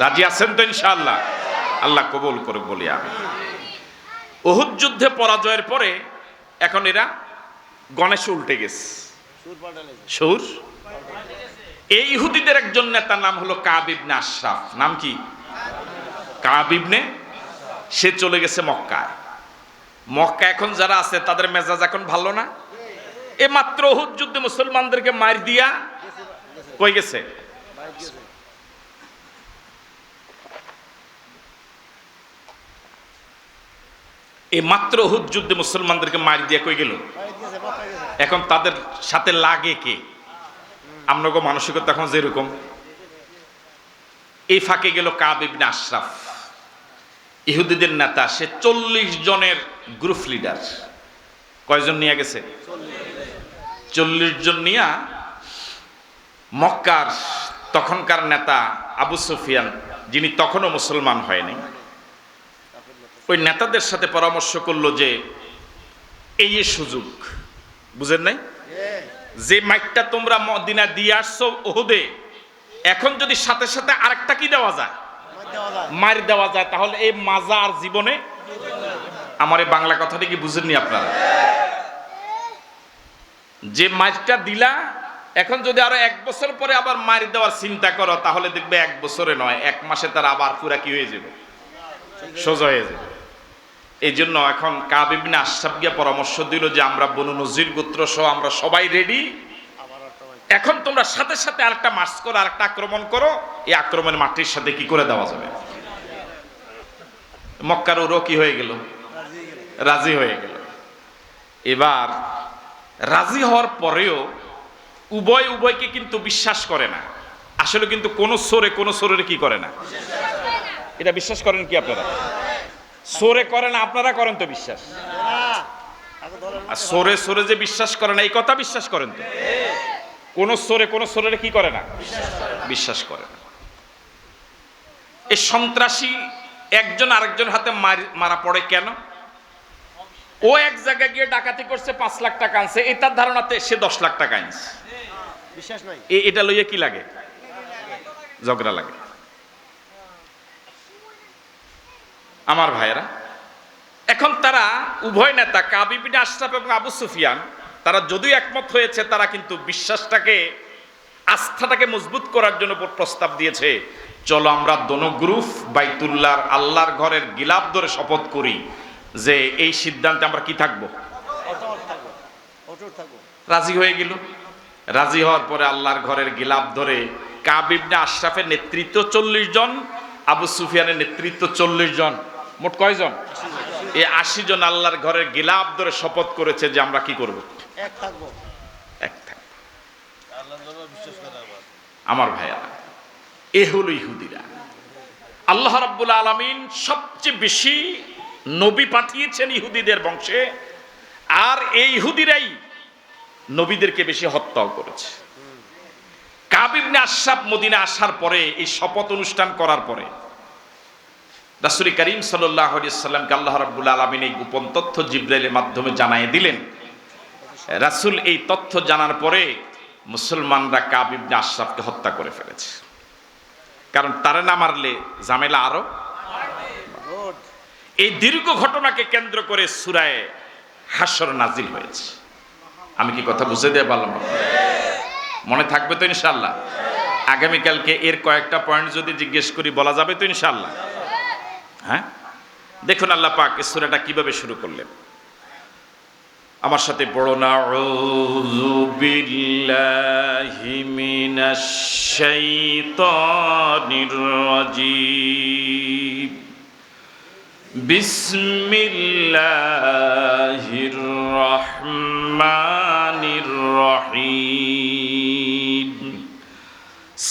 রাজি আছেন তো ইনশাআল্লাহ? আল্লাহ কবুল করে বলি আমি। উহুদ যুদ্ধে পরাজয়ের পরে এখন এরা গণেশ উল্টে গেছে, সুর। এই ইহুদিদের একজন নেতার নাম হলো কাব ইবনে আশরাফ। নাম কি? কাব ইবনে। সে চলে গেছে মক্কায়। মক্কা এখন যারা আছে তাদের মেজাজ এখন ভালো না। এ মাত্র উহুদ যুদ্ধে মুসলমানদেরকে মার দিয়া কই গেছে? এই মাত্র উহুদ যুদ্ধে মুসলমানদেরকে মার দিয়া কই গেল? এখন তাদের সাথে লাগে কে? আমনগো মানসিকতা এখন যেরকম, এই ফাঁকে গেল কাব ইবনে আশরাফ, ইহুদিদের নেতা। সে 40 জনের গ্রুপ লিডার। কয়জন নিয়ে গেছে? 40 জন নিয়া মক্কার তখনকার নেতা আবু সুফিয়ান, যিনি তখনও মুসলমান হয়নি, ওই নেতাদের সাথে পরামর্শ করলো যে এই সুযোগ, বুঝেন নাই, যে মাইকটা তোমরা মদিনা দিয়ে আসছো উহুদে, এখন যদি সাথে সাথে আরেকটা কি দেওয়া যায়, মার দেওয়া যায়, তাহলে এই মাজা আর জীবনে। আমার এই বাংলা কথাটা কি বুঝেননি আপনারা? যে মাইরটা দিলা, এখন যদি আরো 1 বছর পরে আবার মার দেওয়ার চিন্তা করো, তাহলে দেখবে 1 বছরে নয় 1 মাসে তার আবার পুরা কি হয়ে যাবে, সোজা হয়ে যাবে। এই জন্য এখন কাব ইবনে আশরাফ গিয়া পরামর্শ দিল যে আমরা বনু নজির গোত্র সহ আমরা সবাই রেডি, এখন তোমরা সাথে সাথে আরেকটা মার্চ করো, আরেকটা আক্রমণ করো, এই আক্রমণের মাটির সাথে কি করে দেওয়া যাবে। মক্কার ওরও কি হয়ে গেল, রাজি হয়ে গেল। এবার রাজি হওয়ার পরেও উভয়কে কিন্তু বিশ্বাস করে না। আসলে কিন্তু কোন সোরে কি করে না, এটা বিশ্বাস করেন কি আপনারা? সোরে করে না, আপনারা করেন তো বিশ্বাস। আর সোরে যে বিশ্বাস করে না এই কথা বিশ্বাস করেন তো? কোন সোরে কি করে না, বিশ্বাস করে না। এই সন্ত্রাসী একজন আরেকজন হাতে মারা পড়ে কেন? ও এক জায়গায় গিয়ে ডাকাতি করছে, 5 লাখ টাকা আনছে, এটার ধারণাতে সে 10 লাখ টাকা আনছে, বিশ্বাস নাই। এটা লইয়া কি লাগে, ঝগড়া লাগে। আমার ভাইয়েরা, এখন তারা উভয় নেতা কাব ইবনে আশরাফ এবং আবু সুফিয়ান, তারা যদিও একমত হয়েছে, তারা কিন্তু বিশ্বাসটাকে, আস্থাটাকে মজবুত করার জন্য প্রস্তাব দিয়েছে, চলো আমরা দোনো গ্রুপ বাইতুল্লাহর আল্লাহর ঘরের গিলাফ ধরে শপথ করি যে এই সিদ্ধান্তে আমরা কি থাকবো, রাজি হয়ে গেল। রাজি হওয়ার পরে আল্লাহর ঘরের গিলাফ ধরে কাব ইবনে আশরাফের নেতৃত্ব 40 জন, আবু সুফিয়ানের নেতৃত্ব 40 জন, মোট কয়জন? এই 80 জন আল্লাহর ঘরের গিলাফ ধরে শপথ করেছে যে আমরা কি করব, এক থাকবো। আমার ভাইয়া, এ হলো ইহুদিরা। আল্লাহ রাব্বুল আলামিন সবচেয়ে বেশি নবী পাঠিয়েছেন ইহুদিদের বংশে, আর এই ইহুদিরাই নবীদেরকে বেশি হত্যাও করেছে। কাব ইবনে আশরাফ মদিনা আসার পরে, এই শপথ অনুষ্ঠান করার পরে রাসূল করিম সাল্লাল্লাহু আলাইহি ওয়াসাল্লামকে আল্লাহ রাব্বুল আলামিন এই গোপন তথ্য জিবরাইলের মাধ্যমে জানিয়ে দিলেন। রাসূল এই তথ্য জানার পরে মুসলমানরা কাব ইবনে আশরাফকে হত্যা করে ফেলেছে, কারণ তারা না মারলে ঝামেলা আরো। এই দীর্ঘ ঘটনাকে কেন্দ্র করে সূরা হাশর নাজিল হয়েছে। আমি কি কথা বুঝে দিয়ে পারলাম? মনে থাকবে তো ইনশাআল্লাহ? আগামীকালকে এর কয়েকটা পয়েন্ট যদি জিজ্ঞেস করি বলা যাবে তো ইনশাআল্লাহ? হ্যাঁ, দেখুন আল্লাহ পাক এই সূরাটা কিভাবে শুরু করলেন। আমার সাথে পড়ো না, আউযু বিল্লাহি মিনাশ শাইতানির রাজীম, বিসমিল্লাহির রহমানির রহিম,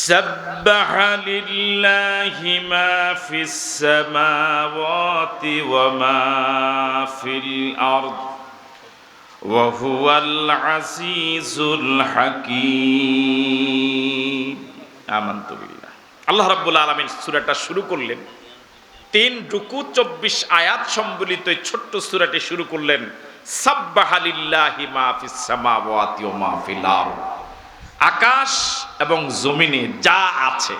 সাব্বাহা লিল্লাহি মা ফিস সামাওয়াতি ওয়া মা ফিল আরদ ওয়া হুয়াল আজিজুল হাকীম। আমানতু বিল্লাহ। আল্লাহ রাব্বুল আলামিন সূরাটা শুরু করলেন 3 রুকু 24 আয়াত সম্বলিত এই ছোট্ট সূরাটি শুরু করলেন সাব্বাহা লিল্লাহি মা ফিস সামাওয়াতি ওয়া মা ফিল আরদ। আকাশ এবং জমিনে যা আছে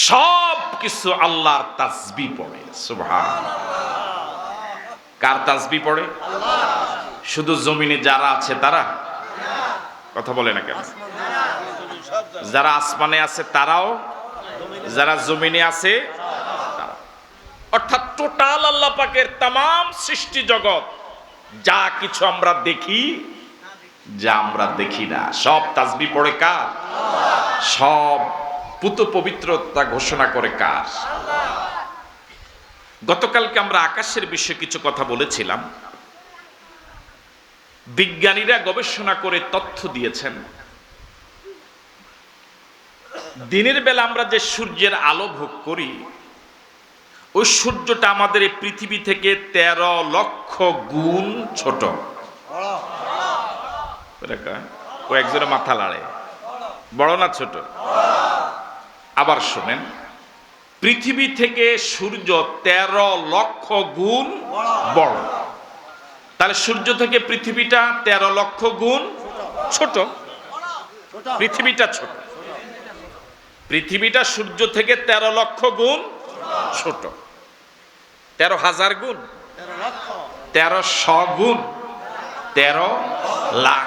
সব কিছু আল্লাহর তাসবিহ পড়ে। সুবহানাল্লাহ। কার তাসবিহ পড়ে? শুধু জমিনে যারা আছে তারা? কথা বলে না কেন? যারা আসমানে আছে তারাও, যারা জমিনে আছে তারা, অর্থাৎ টোটাল আল্লাহ পাকের তামাম সৃষ্টি জগৎ, যা কিছু আমরা দেখি, যা আমরা দেখি না, সব তাসবিহ পড়ে কার? সব পুত পবিত্রতা ঘোষণা করে কার? গতকালকে আমরা আকাশের বিষয়ে কিছু কথা বলেছিলাম। বিজ্ঞানীরা গবেষণা করে তথ্য দিয়েছেন, দিনের বেলা আমরা যে সূর্যের আলো ভোগ করি, ওই সূর্যটা আমাদের এই পৃথিবী থেকে 13 লক্ষ গুণ ছোট। ও একজনের মাথা লাড়ে, বড় না ছোট? আবার শোনেন, পৃথিবী থেকে সূর্য 13 লক্ষ গুণ বড়। তাহলে সূর্য থেকে পৃথিবীটা 13 লক্ষ গুণ ছোট। পৃথিবীটা ছোট, পৃথিবীটা সূর্য থেকে 13 লক্ষ গুণ ছোট। 13,000 গুণ, 1300 গুণ, 13 লাখ।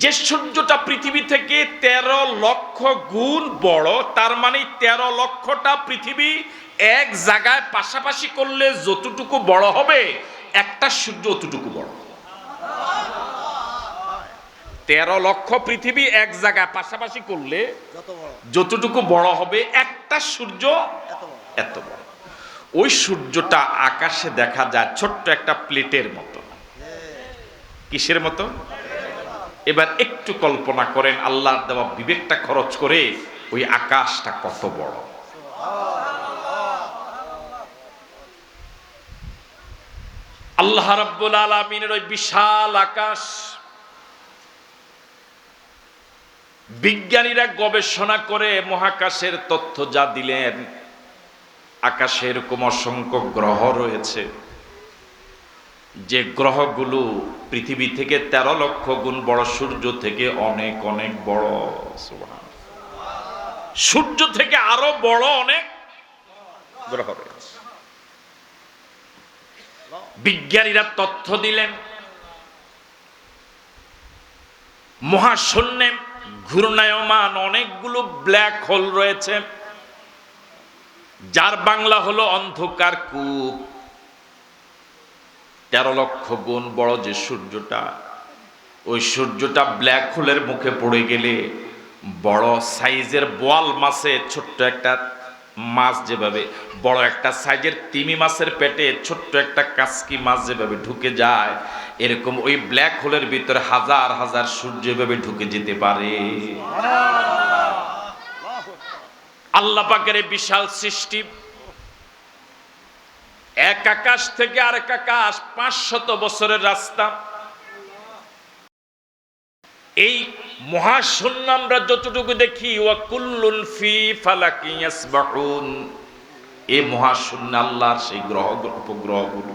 যে সূর্যটা পৃথিবী থেকে 13 লক্ষ গুণ বড়, তার মানে 13 লক্ষটা পৃথিবী এক জায়গায় পাশাপাশি করলে যতটুকু বড় হবে একটা সূর্য অতটুকু বড়। 13 লক্ষ পৃথিবী এক জায়গায় পাশাপাশি করলে যতটুকু বড় হবে একটা সূর্য এত বড়। ওই সূর্যটা আকাশে দেখা যায় ছোট্ট একটা প্লেটের মতো। কিসের মতো? এবার একটু কল্পনা করেন আল্লাহর দেওয়া বিবেকটা খরচ করে ওই আকাশটা কত বড়। আল্লাহ রাব্বুল আলামিনের ওই বিশাল আকাশ, বিজ্ঞানীরা গবেষণা করে মহাকাশের তথ্য যা দিলেন, আকাশে এরকম অসংখ্য গ্রহ রয়েছে যে গ্রহগুলো পৃথিবী থেকে 13 লক্ষ গুণ বড়, সূর্য থেকে অনেক অনেক বড়। সূর্য থেকে আরো বড় অনেক গ্রহ রয়েছে। বিজ্ঞানীরা তথ্য দিলেন মহাশূন্যে ঘূর্ণায়মান অনেকগুলো ব্ল্যাক হোল রয়েছে, যার বাংলা হলো অন্ধকার কূপ। 13 লক্ষ গুণ বড় যে সূর্যটা, ওই সূর্যটা ব্ল্যাক হোলের মুখে পড়ে গেলে বড় সাইজের বোয়াল মাছে ছোট্ট একটা মাছ যেভাবে, বড় একটা সাইজের তিমি মাছের পেটে ছোট্ট একটা কাসকি মাছ যেভাবে ঢুকে যায়, এরকম ওই ব্ল্যাক হোলের ভিতরে হাজার হাজার সূর্য এভাবে ঢুকে যেতে পারে। আল্লাহ পাকের বিশাল সৃষ্টি, এক আকাশ থেকে আরেক আকাশ 500 বছরের রাস্তা। এই মহাশূন্য আমরা যতটুকু দেখি, ওয়া কুল্লুন ফি ফালাকি ইয়াসবাহুন, এই মহাশূন্য আল্লাহর সেই গ্রহ উপগ্রহগুলো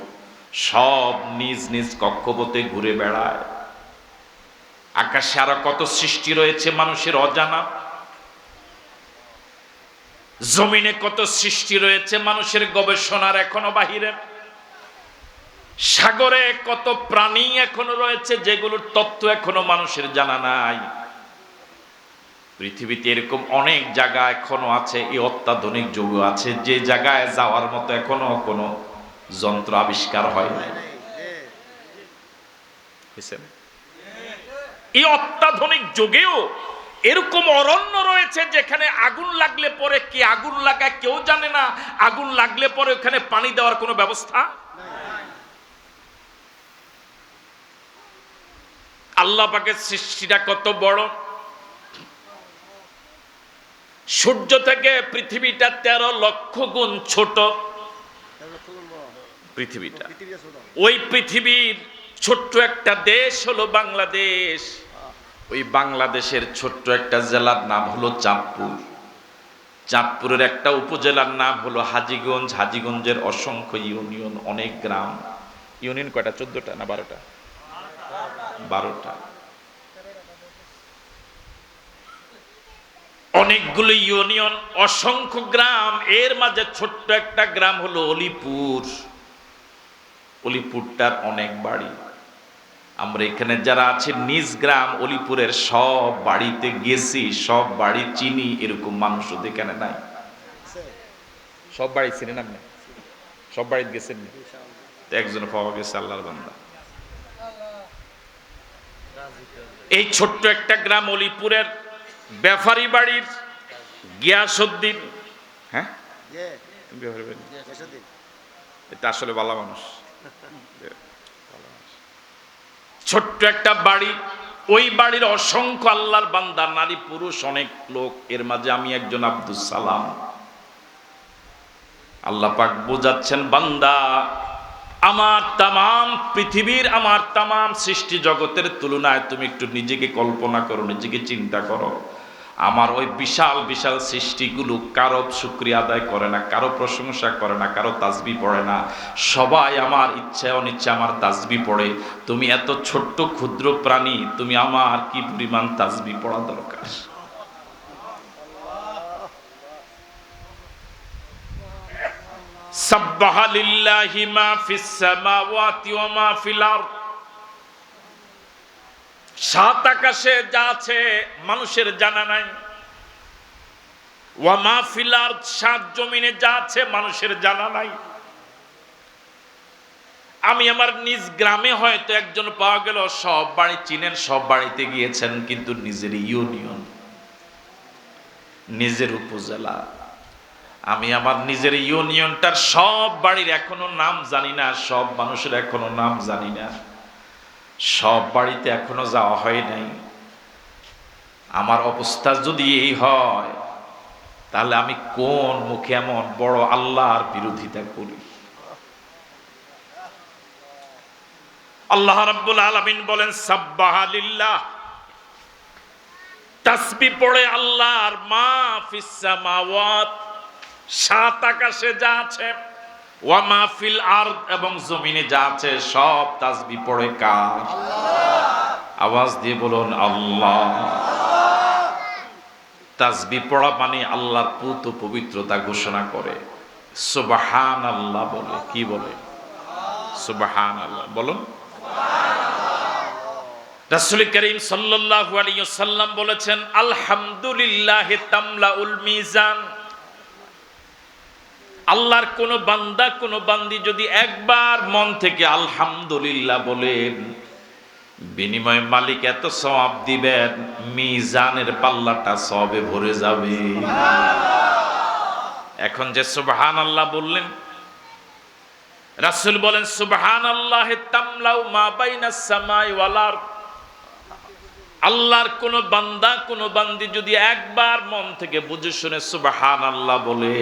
সব নিজ নিজ কক্ষপথে ঘুরে বেড়ায়। আকাশে আরো কত সৃষ্টি রয়েছে মানুষের অজানা, জমিনে কত সৃষ্টি রয়েছে মানুষের গবেষণার এখনো বাহিরে, সাগরে কত প্রাণী এখনো রয়েছে যেগুলোর তথ্য এখনো মানুষের জানা নাই। পৃথিবীতে এরকম অনেক জায়গা এখনো আছে, এই অত্যাধুনিক যুগ আছে যে জায়গায় যাওয়ার মতো এখনো কোনো যন্ত্র আবিষ্কার হয় নাই। এই অত্যাধুনিক যুগেও এরকম অরণ্য রয়েছে যেখানে আগুন লাগলে পরে কে আগুন লাগায় কেউ জানে না, আগুন লাগলে পরে ওখানে পানি দেওয়ার কোনো ব্যবস্থা। আল্লাহ পাকের সৃষ্টিটা কত বড়। সূর্য থেকে পৃথিবীটা 13 লক্ষ গুণ ছোট। পৃথিবীটা, ওই পৃথিবীর ছোট্ট একটা দেশ হলো বাংলাদেশ। ওই বাংলাদেশের ছোট্ট একটা জেলার নাম হলো চাঁদপুর। চাঁদপুরের একটা উপজেলার নাম হলো হাজীগঞ্জ। হাজীগঞ্জের অসংখ্য ইউনিয়ন, অনেক গ্রাম। ইউনিয়ন কয়টা? 14টা না 12টা? 12টা। অনেকগুলো ইউনিয়ন, অসংখ্য গ্রাম, এর মাঝে ছোট্ট একটা গ্রাম হলো অলিপুর। অলিপুরটার অনেক বাড়ি। আমরা এখানে যারা আছে নিজ গ্রাম অলিপুরের সব বাড়িতে গেছি, সব বাড়ি চিনি, এরকম মানুষ এখানে নাই। সব বাড়ি চিনেন আপনি? সব বাড়িতে গেছেন? একজন পাওয়া গেছে, আল্লাহর বান্দা। এই ছোট্ট একটা গ্রাম অলিপুরের ব্যাপারী বাড়ির গিয়াসউদ্দিন, হ্যাঁ এটা আসলে ভালো মানুষ। ছোট্ট একটা বাড়ি, ওই বাড়ির অসংখ্য আল্লাহর বান্দা, নারী পুরুষ অনেক লোক। এর মাঝে আমি একজন আব্দুস সালাম। আল্লাহ পাক বোঝাচ্ছেন, বান্দা আমার তামাম পৃথিবীর, আমার তামাম সৃষ্টি জগতের তুলনায় তুমি একটু নিজেকে কল্পনা করো, নিজেকে চিন্তা করো। আমার ওই বিশাল বিশাল সৃষ্টিগুলো কারো শুকরিয়া আদায় করে না, কারো প্রশংসা করে না, কারো তাসবিহ পড়ে না। সবাই আমার ইচ্ছা অনিচ্ছা আমার তাসবিহ পড়ে। তুমি এত ছোট্ট ক্ষুদ্র প্রাণী, তুমি আমার কি পরিমাণ তাসবিহ পড়া দরকার। সাব্বাহা লিল্লাহি মা ফিস সামাওয়াতি ওয়া মা ফিল আরদ। সাত আকাশে যা আছে মানুষের জানা নাই, ওয়া মা ফিল আরদ, সাত জমিনে যা আছে মানুষের জানা নাই। আমি আমার নিজ গ্রামে হয়তো একজন পাওয়া গেল, সব বাড়ি চিনেন, সব বাড়িতে গিয়েছেন, কিন্তু নিজের ইউনিয়ন, নিজের উপজেলা, আমি আমার নিজের ইউনিয়নটার সব বাড়ির এখনো নাম জানি না, সব মানুষের এখনো নাম জানি না, সব বাড়িতে এখনো যাওয়া হয় নাই। আমার অবস্থা যদি এই হয়, তাহলে আমি কোন মুখে এমন বড় আল্লাহর বিরোধিতা করি? আল্লাহ রাব্বুল আলামিন বলেন সাব্বাহা লিল্লাহ, তাসবিহ পড়ে আল্লাহর, মা ফিস সামাওয়াত, সাত আকাশে যা আছে, ওয়া মা ফিল আরদ, এবং জমিনে যা আছে সব তাসবিহ পড়ে কার? আল্লাহ। আওয়াজ দিয়ে বলুন আল্লাহ। তাসবিহ পড়া মানে আল্লাহর পুত পবিত্রতা ঘোষণা করে, সুবহানাল্লাহ বলে। কি বলে? সুবহানাল্লাহ বলুন। রাসূল করিম সাল্লাল্লাহু আলাইহি ওয়াসাল্লাম বলেছেন, আলহামদুলিল্লাহি তামলাউল মিজান। আল্লাহর কোন বান্দা, কোন বান্দি যদি একবার মন থেকে আলহামদুলিল্লাহ বলেন, বিনিময়ে মালিক এত সওয়াব দিবেন, মিজানের পাল্লাটা সওয়াবে ভরে যাবে। এখন যে সুবহানাল্লাহ বললেন, রাসূল বলেন সুবহানাল্লাহি তামলাউ মা বাইনাস সামাই ওয়াল আরদ। আল্লাহর কোন বান্দা, কোন বান্দি যদি একবার মন থেকে বুঝে শুনে সুবহানাল্লাহ বলে,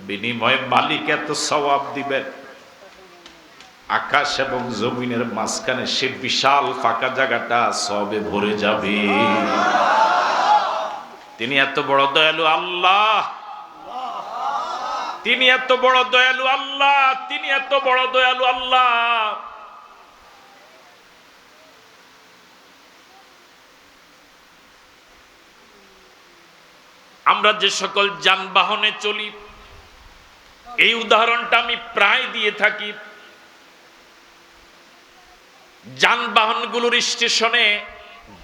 বিনিময়ে মালিক এত সওয়াব দিবেন, আকাশ এবং জমিনের মাঝখানে সে বিশাল ফাঁকা জায়গাটা সবে ভরে যাবে। তিনি এত বড় দয়ালু আল্লাহ, তিনি এত বড় দয়ালু আল্লাহ, তিনি এত বড় দয়ালু আল্লাহ। আমরা যে সকল যানবাহনে চলি, এই উদাহরণটা আমি প্রায় দিয়ে থাকি। যানবাহনগুলোর স্টেশনে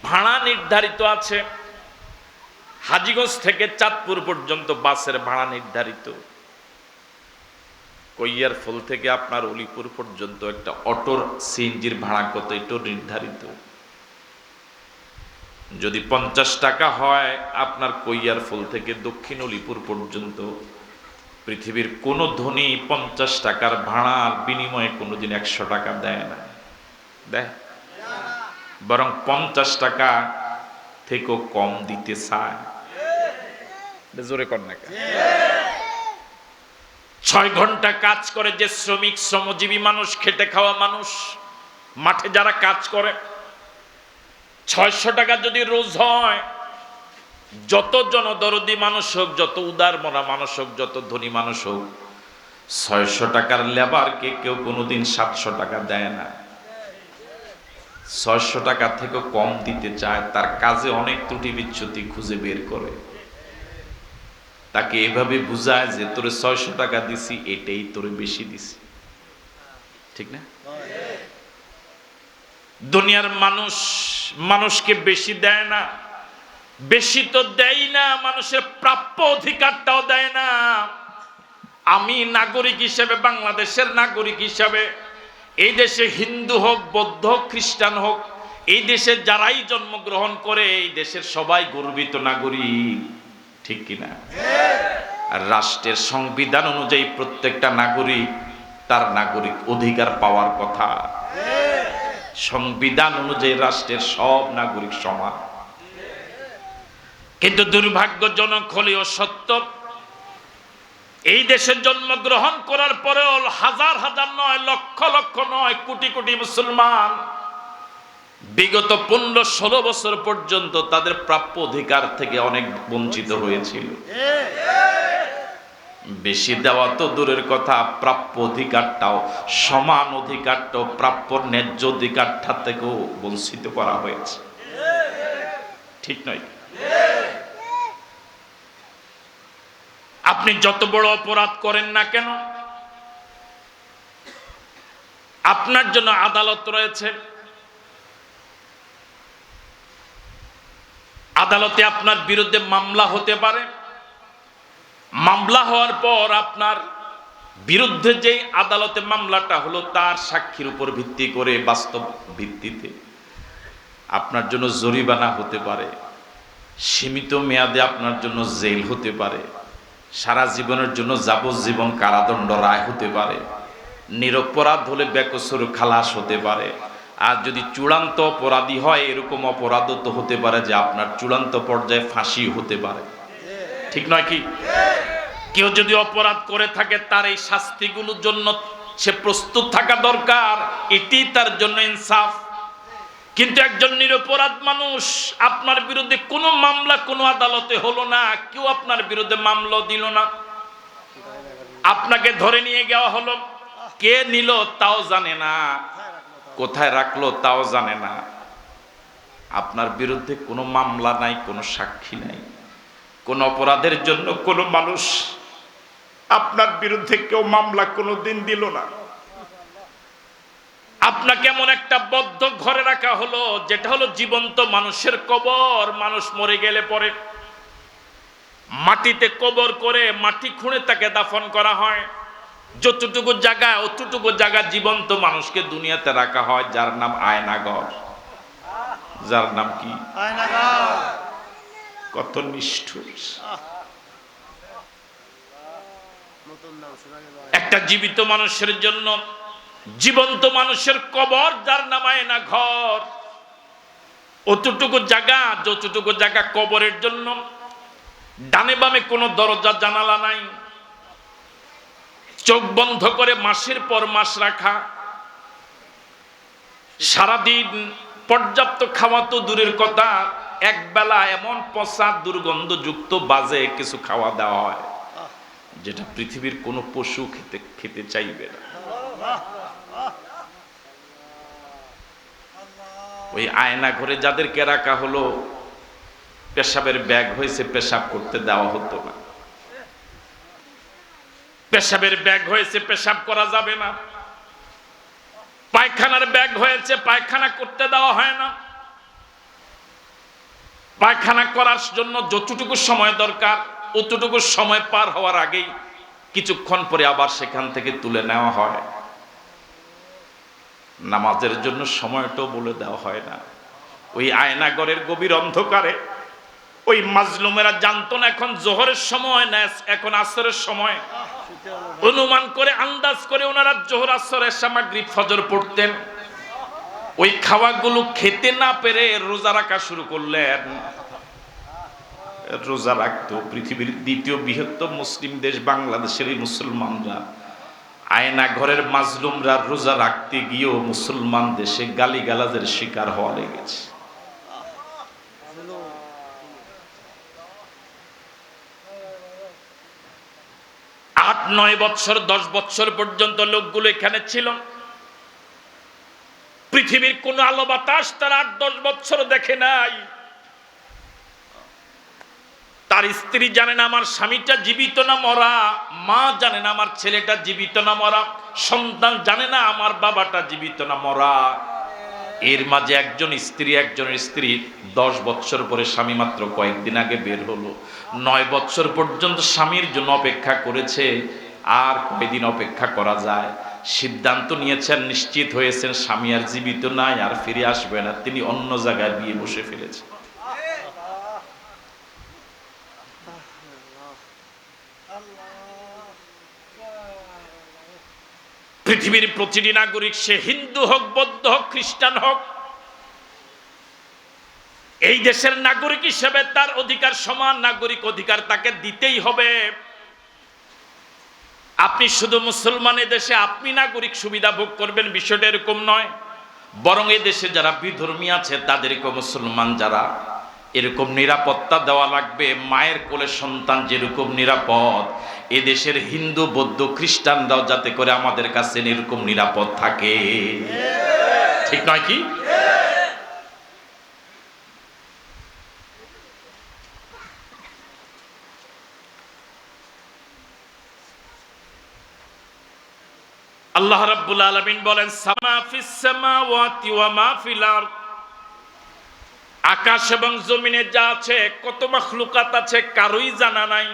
ভাড়া নির্ধারিত আছে। হাজীগঞ্জ থেকে চাঁদপুর পর্যন্ত বাসের ভাড়া নির্ধারিত। কৈয়ারফুল থেকে আপনার অলিপুর পর্যন্ত একটা অটোর সিএনজির ভাড়া কত, এটাও নির্ধারিত। যদি 50 টাকা হয় আপনার কৈয়ারফুল থেকে দক্ষিণ অলিপুর পর্যন্ত, পৃথিবীর কোন ধনী 50 টাকার ভাড়ার বিনিময়ে কোনোদিন 100 টাকা দেয় না, দেয়? বরং 50 টাকা থেকেও কম দিতে চায়। জোরে কর না। 6 ঘন্টা কাজ করে যে শ্রমিক, শ্রমজীবী মানুষ, খেটে খাওয়া মানুষ, মাঠে যারা কাজ করে, 600 টাকা যদি রোজ হয়, যত জনদরদি মানুষ হোক, যত উদার মনা মানুষ হোক, যত ধনী মানুষ হোক, 600 টাকার লেবারকে কেউ কোনোদিন 700 টাকা দেয় না। 600 টাকা থেকে কম দিতে চায়, তার কাজে অনেক ত্রুটি বিচ্যুতি খুঁজে বের করে, তাকে এভাবে বুঝায় যে তোরে 600 টাকা দিছি, এটাই তোরে বেশি দিছি। ঠিক না? দুনিয়ার মানুষ মানুষকে বেশি দেয় না, বেশি তো দেয় না, মানুষের প্রাপ্য অধিকারটাও দেয় না। আমি নাগরিক হিসেবে, বাংলাদেশের নাগরিক হিসেবে, এই দেশে হিন্দু হোক, বৌদ্ধ হোক, খ্রিস্টান হোক, এই দেশে যারাই জন্মগ্রহণ করে, এই দেশের সবাই গর্বিত নাগরিক। ঠিক কিনা? আর রাষ্ট্রের সংবিধান অনুযায়ী প্রত্যেকটা নাগরিক তার নাগরিক অধিকার পাওয়ার কথা। সংবিধান অনুযায়ী রাষ্ট্রের সব নাগরিক সমান। কিন্তু দুর্ভাগ্যজনক হলেও সত্য, এই দেশে জন্মগ্রহণ করার পরেও হাজার হাজার নয়, লক্ষ লক্ষ নয়, কোটি কোটি মুসলমান বিগত 15-16 বছর পর্যন্ত তাদের প্রাপ্য অধিকার থেকে অনেক বঞ্চিত হয়েছিল। বেশি দেওয়া তো দূরের কথা, প্রাপ্য অধিকারটাও, সমান অধিকারটাও, প্রাপ্য ন্যায্য অধিকারটা থেকেও বঞ্চিত করা হয়েছে। ঠিক নয়? আপনি যত বড় অপরাধ করেন না কেন, আপনার জন্য আদালত রয়েছে। আদালতে আপনার বিরুদ্ধে মামলা হতে পারে। মামলা হওয়ার পর আপনার বিরুদ্ধে যেই আদালতে মামলাটা হলো তার সাক্ষীর উপর ভিত্তি করে বাস্তব ভিত্তিতে আপনার জন্য জরিমানা হতে পারে, সীমিত মেয়াদে আপনার জন্য জেল হতে পারে, সারা জীবনের জন্য যাবজ্জীবন কারাদণ্ড রায় হতে পারে, নিরপরাধ হলে বেকসুর খালাস হতে পারে। আর যদি চূড়ান্ত অপরাধী হয় এরকম অপরাধও তো হতে পারে যে আপনার চূড়ান্ত পর্যায়ে ফাঁসি হতে পারে। ঠিক নয় কি? কেউ যদি অপরাধ করে থাকে তার এই শাস্তিগুলোর জন্য সে প্রস্তুত থাকা দরকার, এটি তার জন্য ইনসাফ। কিন্তু একজন নিরপরাধ মানুষ, আপনার বিরুদ্ধে কোনো মামলা কোনো আদালতে হলো না, কেউ আপনার বিরুদ্ধে মামলা দিল না, আপনাকে ধরে নিয়ে যাওয়া হলো, কে নিল তাও জানে না, কোথায় রাখলো তাও জানে না, আপনার বিরুদ্ধে কোনো মামলা নাই, কোনো সাক্ষী নাই, কোন অপরাধের জন্য কোনো মানুষ আপনার বিরুদ্ধে কেউ মামলা কোনোদিন দিল না। আপনাকে এমন একটা বদ্ধ ঘরে রাখা হলো যেটা হলো জীবন্ত মানুষের কবর। মানুষ মরে গেলে পরে মাটিতে কবর করে মাটি খুঁড়ে তাকে দাফন করা হয়। যতটুকু জায়গা অতটুকু জায়গা জীবন্ত মানুষকে দুনিয়াতে রাখা হয়, যার নাম আয়নাঘর। যার নাম কি? আয়নাঘর। কত নিষ্ঠুর! একটা জীবিত মানুষের জন্য জীবন্ত মানুষের কবর, যার নাম আয়নাঘর। অতটুকু জায়গা, যতটুকু জায়গা কবরের জন্য, ডানে বামে কোনো দরজা জানালা নাই, চোখ বন্ধ করে মাসের পর মাস রাখা, সারাদিন পর্যাপ্ত খাওয়া তো দূরের কথা, এক বেলা এমন পচা দুর্গন্ধযুক্ত বাজে কিছু খাওয়া দেওয়া হয় যেটা পৃথিবীর কোনো পশু খেতে চাইবে না। ওই আয়না ঘরে যাদেরকে রাখা হলো, পেশাবের ব্যাগ হয়েছে, পেশাব করতে দেওয়া হতো না। পেশাবের ব্যাগ হয়েছে, পেশাব করা যাবে না। পায়খানার ব্যাগ হয়েছে, পায়খানা করতে দেওয়া হয় না। পায়খানা করার জন্য যতটুকু সময় দরকার অতটুকু সময় পার হওয়ার আগেই কিছুক্ষণ পরে আবার সেখান থেকে তুলে নেওয়া হয়। নামাজের জন্য সময়টাও বলে দেওয়া হয় না। ওই আয়নাঘরের গভীর অন্ধকারে ওই মাজলুমেরা জানতো না এখন জোহরের সময় না এখন আসরের সময়। অনুমান করে আন্দাজ করে ওনারা জোহর, আসর, এশা, মাগরিব, ফজর পড়তেন। ওই খাওয়াগুলো খেতে না পেরে রোজা রাখা শুরু করলেন। রোজা রাখতো পৃথিবীর দ্বিতীয় বৃহত্তম মুসলিম দেশ বাংলাদেশের এই মুসলমানরা। আয়না ঘরের মাজলুমরা রোজা রাখতে গিয়েও মুসলমান দেশে গালিগালাজের শিকার হওয়া লেগেছে। আট 9 বছর 10 বছর পর্যন্ত লোকগুলো এখানে ছিল। পৃথিবীর কোন আলো বাতাস তার 8-10 বছর দেখে নাই। তার স্ত্রী জানে না আমার স্বামীটা জীবিত না মরা, মা জানে না আমার ছেলেটা জীবিত না মরা, সন্তান জানে না আমার বাবাটা জীবিত না মরা। এর মাঝে একজনের স্ত্রী 10 বছর পরে স্বামী মাত্র কয়েকদিন আগে বের হলো। 9 বছর পর্যন্ত স্বামীর জন্য অপেক্ষা করেছে। আর কয়দিন অপেক্ষা করা যায়? সিদ্ধান্ত নিয়েছেন, নিশ্চিত হয়েছেন স্বামী আর জীবিত নাই, আর ফিরে আসবে না। তিনি অন্য জায়গায় বিয়ে বসে ফেলেছেন। পৃথিবীর প্রতিটি নাগরিক, সে হিন্দু হোক, বৌদ্ধ হোক, খ্রিস্টান হোক, এই দেশের নাগরিক হিসেবে তার অধিকার, সমান নাগরিক অধিকার তাকে দিতেই হবে। আপনি শুধু মুসলমানের দেশে আপনি নাগরিক সুবিধা ভোগ করবেন, বিষয়টা এরকম নয়। বরং এই দেশে যারা বিধর্মী আছে তাদেরকে মুসলমান যারা, এরকম নিরাপত্তা দেওয়া লাগবে। মায়ের কোলে সন্তান যেরকম নিরাপদ, এ দেশের হিন্দু, বৌদ্ধ, খ্রিস্টানরাও যাতে করে আমাদের কাছে এরকম নিরাপদ থাকে। ঠিক নয় কি? আল্লাহ রাব্বুল আলামিন বলেন, সামা ফিস সামাওয়াতি ওয়া মা ফিল আরদ, আকাশ এবং জমিনে যা আছে, কত মাখলুকাত আছে, কারোই জানা নাই।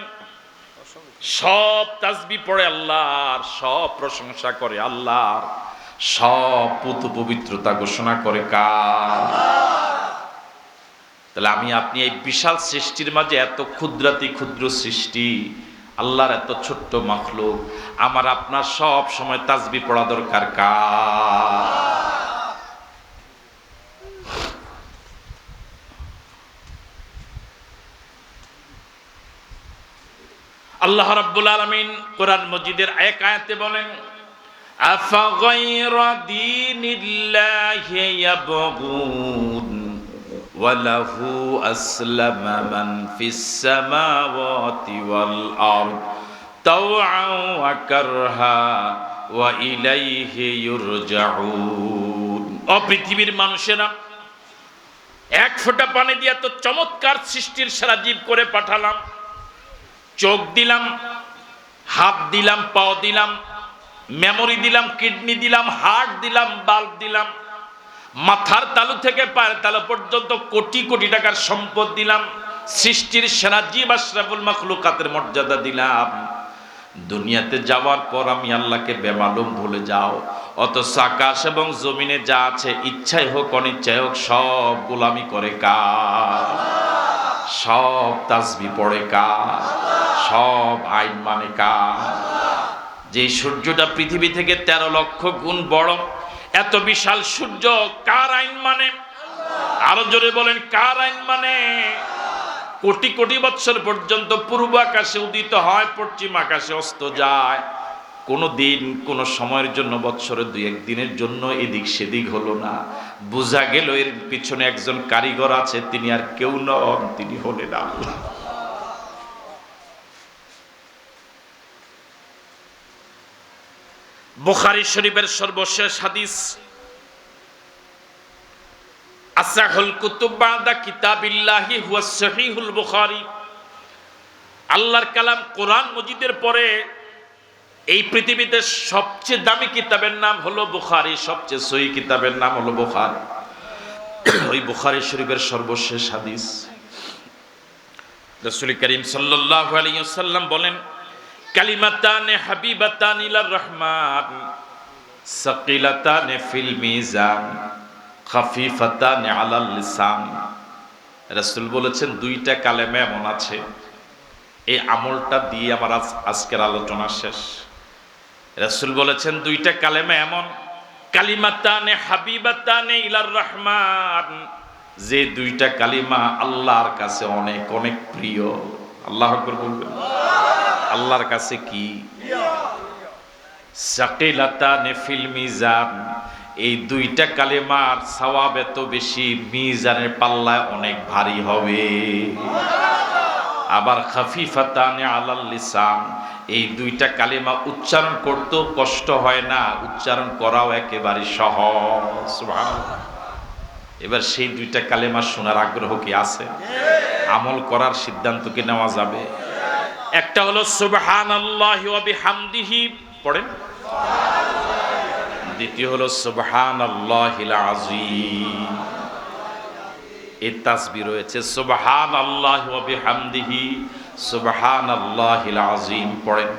সব তাসবিহ পড়ে আল্লাহর, সব প্রশংসা করে আল্লাহর, সব পুত পবিত্রতা ঘোষণা করে কার? তাহলে আমি আপনি এই বিশাল সৃষ্টির মাঝে, এত ক্ষুদ্রাতি ক্ষুদ্র সৃষ্টি, আল্লাহর এত ছোট্ট মাখলুক, আমার আপনার সব সময় তাসবিহ পড়া দরকার কার? আল্লাহ রাব্বুল আলামিন কোরআন মজিদের এক আয়াতে বলেন, আফাগায়রা দীনিল্লাহি ইয়াবগুন ওয়া লাহু আসলামা মান ফিস সামাওয়াতি ওয়াল আরদ তাওআন ওয়া কারহা ওয়া ইলাইহি ইউরজাউন। ও পৃথিবীর মানুষেরা, এক ফোঁটা পানি দিয়ে এত চমৎকার সৃষ্টির সারা জীব করে পাঠালাম, চোখ দিলাম, হাত দিলাম, পাও দিলাম, মেমোরি দিলাম, কিডনি দিলাম, হার্ট দিলাম, বাল্ব দিলাম, মাথার তালু থেকে পায়ের তালু পর্যন্ত কোটি কোটি টাকার সম্পদ দিলাম, সৃষ্টির সেরা জীব আশরাফুল মাখলুকাতের মর্যাদা দিলাম। দুনিয়াতে যাওয়ার পর আমি আল্লাহকে বেমালুম ভুলে যাও, অথচ আকাশ এবং জমিনে যা আছে, ইচ্ছাই হোক অনিচ্ছাই হোক, সব গোলামি করে কার? সব তাসবিহ পড়ে কার? সব আইন মানে কার? যে সূর্যটা পৃথিবী থেকে 13 লক্ষ গুণ বড়, এত বিশাল সূর্য কার আইন মানে? আরো জোরে বলেন, কার আইন মানে? কোটি কোটি বৎসর পর্যন্ত পূর্ব আকাশে উদিত হয়, পশ্চিম আকাশে অস্ত যায়। কোনো দিন কোনো সময়ের জন্য, বৎসরে 2-1 দিনের জন্য এদিক সেদিক হলো না, বোঝা গেল এর পিছনে একজন কারিগর আছে, তিনি আর কেউ নন, তিনি হলেন আল্লাহ। বুখারী শরীফের সর্বশেষ হাদিস, আসাহুল কুতুব বাদা কিতাবিল্লাহি হুয়া সহিহুল বুখারী। আল্লাহর কালাম কোরআন মজিদের পরে এই পৃথিবীতে সবচেয়ে দামি কিতাবের নাম হলো বুখারী, সবচেয়ে সহি কিতাবের নাম হলো বুখারী। ওই বুখারী শরীফের সর্বশেষ হাদিস, রাসূল করিম সাল্লাল্লাহু আলাইহি ওয়াসাল্লাম বলেন, কালিমাতানে হাবিবাতান ইলার রহমান সাকিলাতানে ফিল মিজান খাফিফাতানে আলাল লিসান। রাসূল বলেছেন, 2টা কালেমা এমন আছে, এই আমলটা দিয়ে আমার আজকের আলোচনা শেষ। রাসূল বলেছেন, 2টা কালেমা এমন, কালিমাতানে হাবিবাতানে ইলার রহমান, যে 2টা কালিমা আল্লাহর কাছে অনেক অনেক প্রিয়। আল্লাহু আকবার বলবেন। আল্লাহর কাছে কি? সাকিলাতানে ফিল মিজান, এই 2টা কালেমার সওয়াব এত বেশি, মিজানের পাল্লায় অনেক ভারী হবে। আবার খাফিফাতানে আলাল লিসান, এই 2টা কালেমা উচ্চারণ করতেও কষ্ট হয় না, উচ্চারণ করাও একেবারে সহজ। সুবহানাল্লাহ। এবার সেই 2টা কালেমা শোনার আগ্রহ কি আছে? আমল করার সিদ্ধান্ত কি নেওয়া যাবে? একটা হলো সুবহানাল্লাহি ওয়া বিহামদিহি, পড়েন। দ্বিতীয় হলো সুবহানাল্লাহিল আযীম। এই তাসবিহ রয়েছে সুবহানাল্লাহি ওয়া বিহামদিহি সুবহানাল্লাহিল আযীম, পড়েন।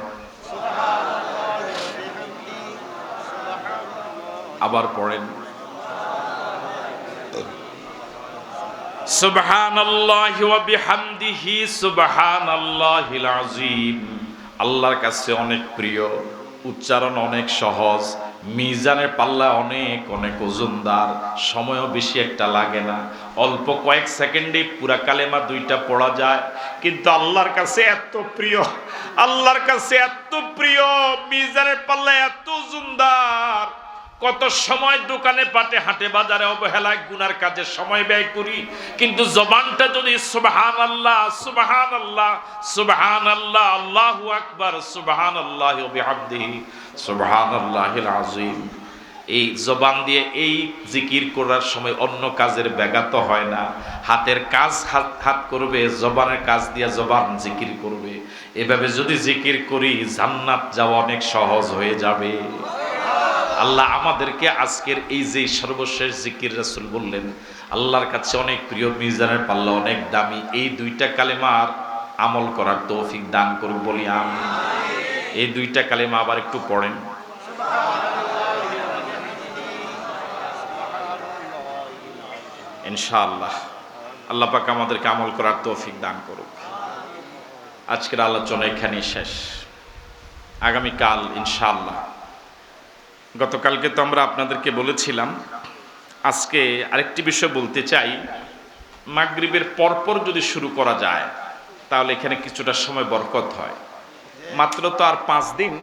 আবার পড়েন সুবহানাল্লাহি ওয়া বিহামদিহি সুবহানাল্লাহিল আযীম। আল্লাহর কাছে অনেক প্রিয়, উচ্চারণ অনেক সহজ, মিজানের পাল্লা অনেক অনেক ওজনদার, সময়ও বেশি একটা লাগে না, অল্প কয়েক সেকেন্ডে পুরা কালেমা 2টা পড়া যায়। কিন্তু আল্লাহর কাছে এত প্রিয়, আল্লাহর কাছে এত প্রিয়, মিজানের পাল্লা এত ওজনদার। কত সময় দোকানে পাটে হাটে বাজারে অবহেলায় গুনার কাজে সময় ব্যয় করি, কিন্তু জবানটা যদি সুবহানাল্লাহ সুবহানাল্লাহ সুবহানাল্লাহ আল্লাহু আকবার সুবহানাল্লাহি ওয়া বিহামদিহি সুবহানাল্লাহিল আযীম, এই জবান দিয়ে এই জিকির করার সময় অন্য কাজের ব্যাঘাত হয় না। হাতের কাজ হাত করবে, জবানের কাজ দিয়ে জবান জিকির করবে। এভাবে যদি জিকির করি, জান্নাত যাওয়া অনেক সহজ হয়ে যাবে। আল্লাহ আমাদেরকে আজকের এই যে সর্বশেষ জিকির রাসূল বললেন, আল্লাহর কাছে অনেক প্রিয়, মিজানের পাল্লা অনেক দামি, এই দুইটা কালেমার আমল করার তৌফিক দান করুক, বলি আমিন। এই দুইটা কালেমা আবার একটু পড়েন। ইনশাআল্লাহ আল্লাহ পাক আমাদেরকে আমল করার তৌফিক দান করুক। আজকের আলোচনা এখানেই শেষ। আগামীকাল ইনশাআল্লাহ, গতকালকে তো আমরা আপনাদেরকে বলেছিলাম, আজকে আরেকটি বিষয় বলতে চাই। মাগরিবের পরপর যদি শুরু করা যায় তাহলে এখানে কিছুটা সময় বরকত হয়। মাত্র তো আর 5 দিন।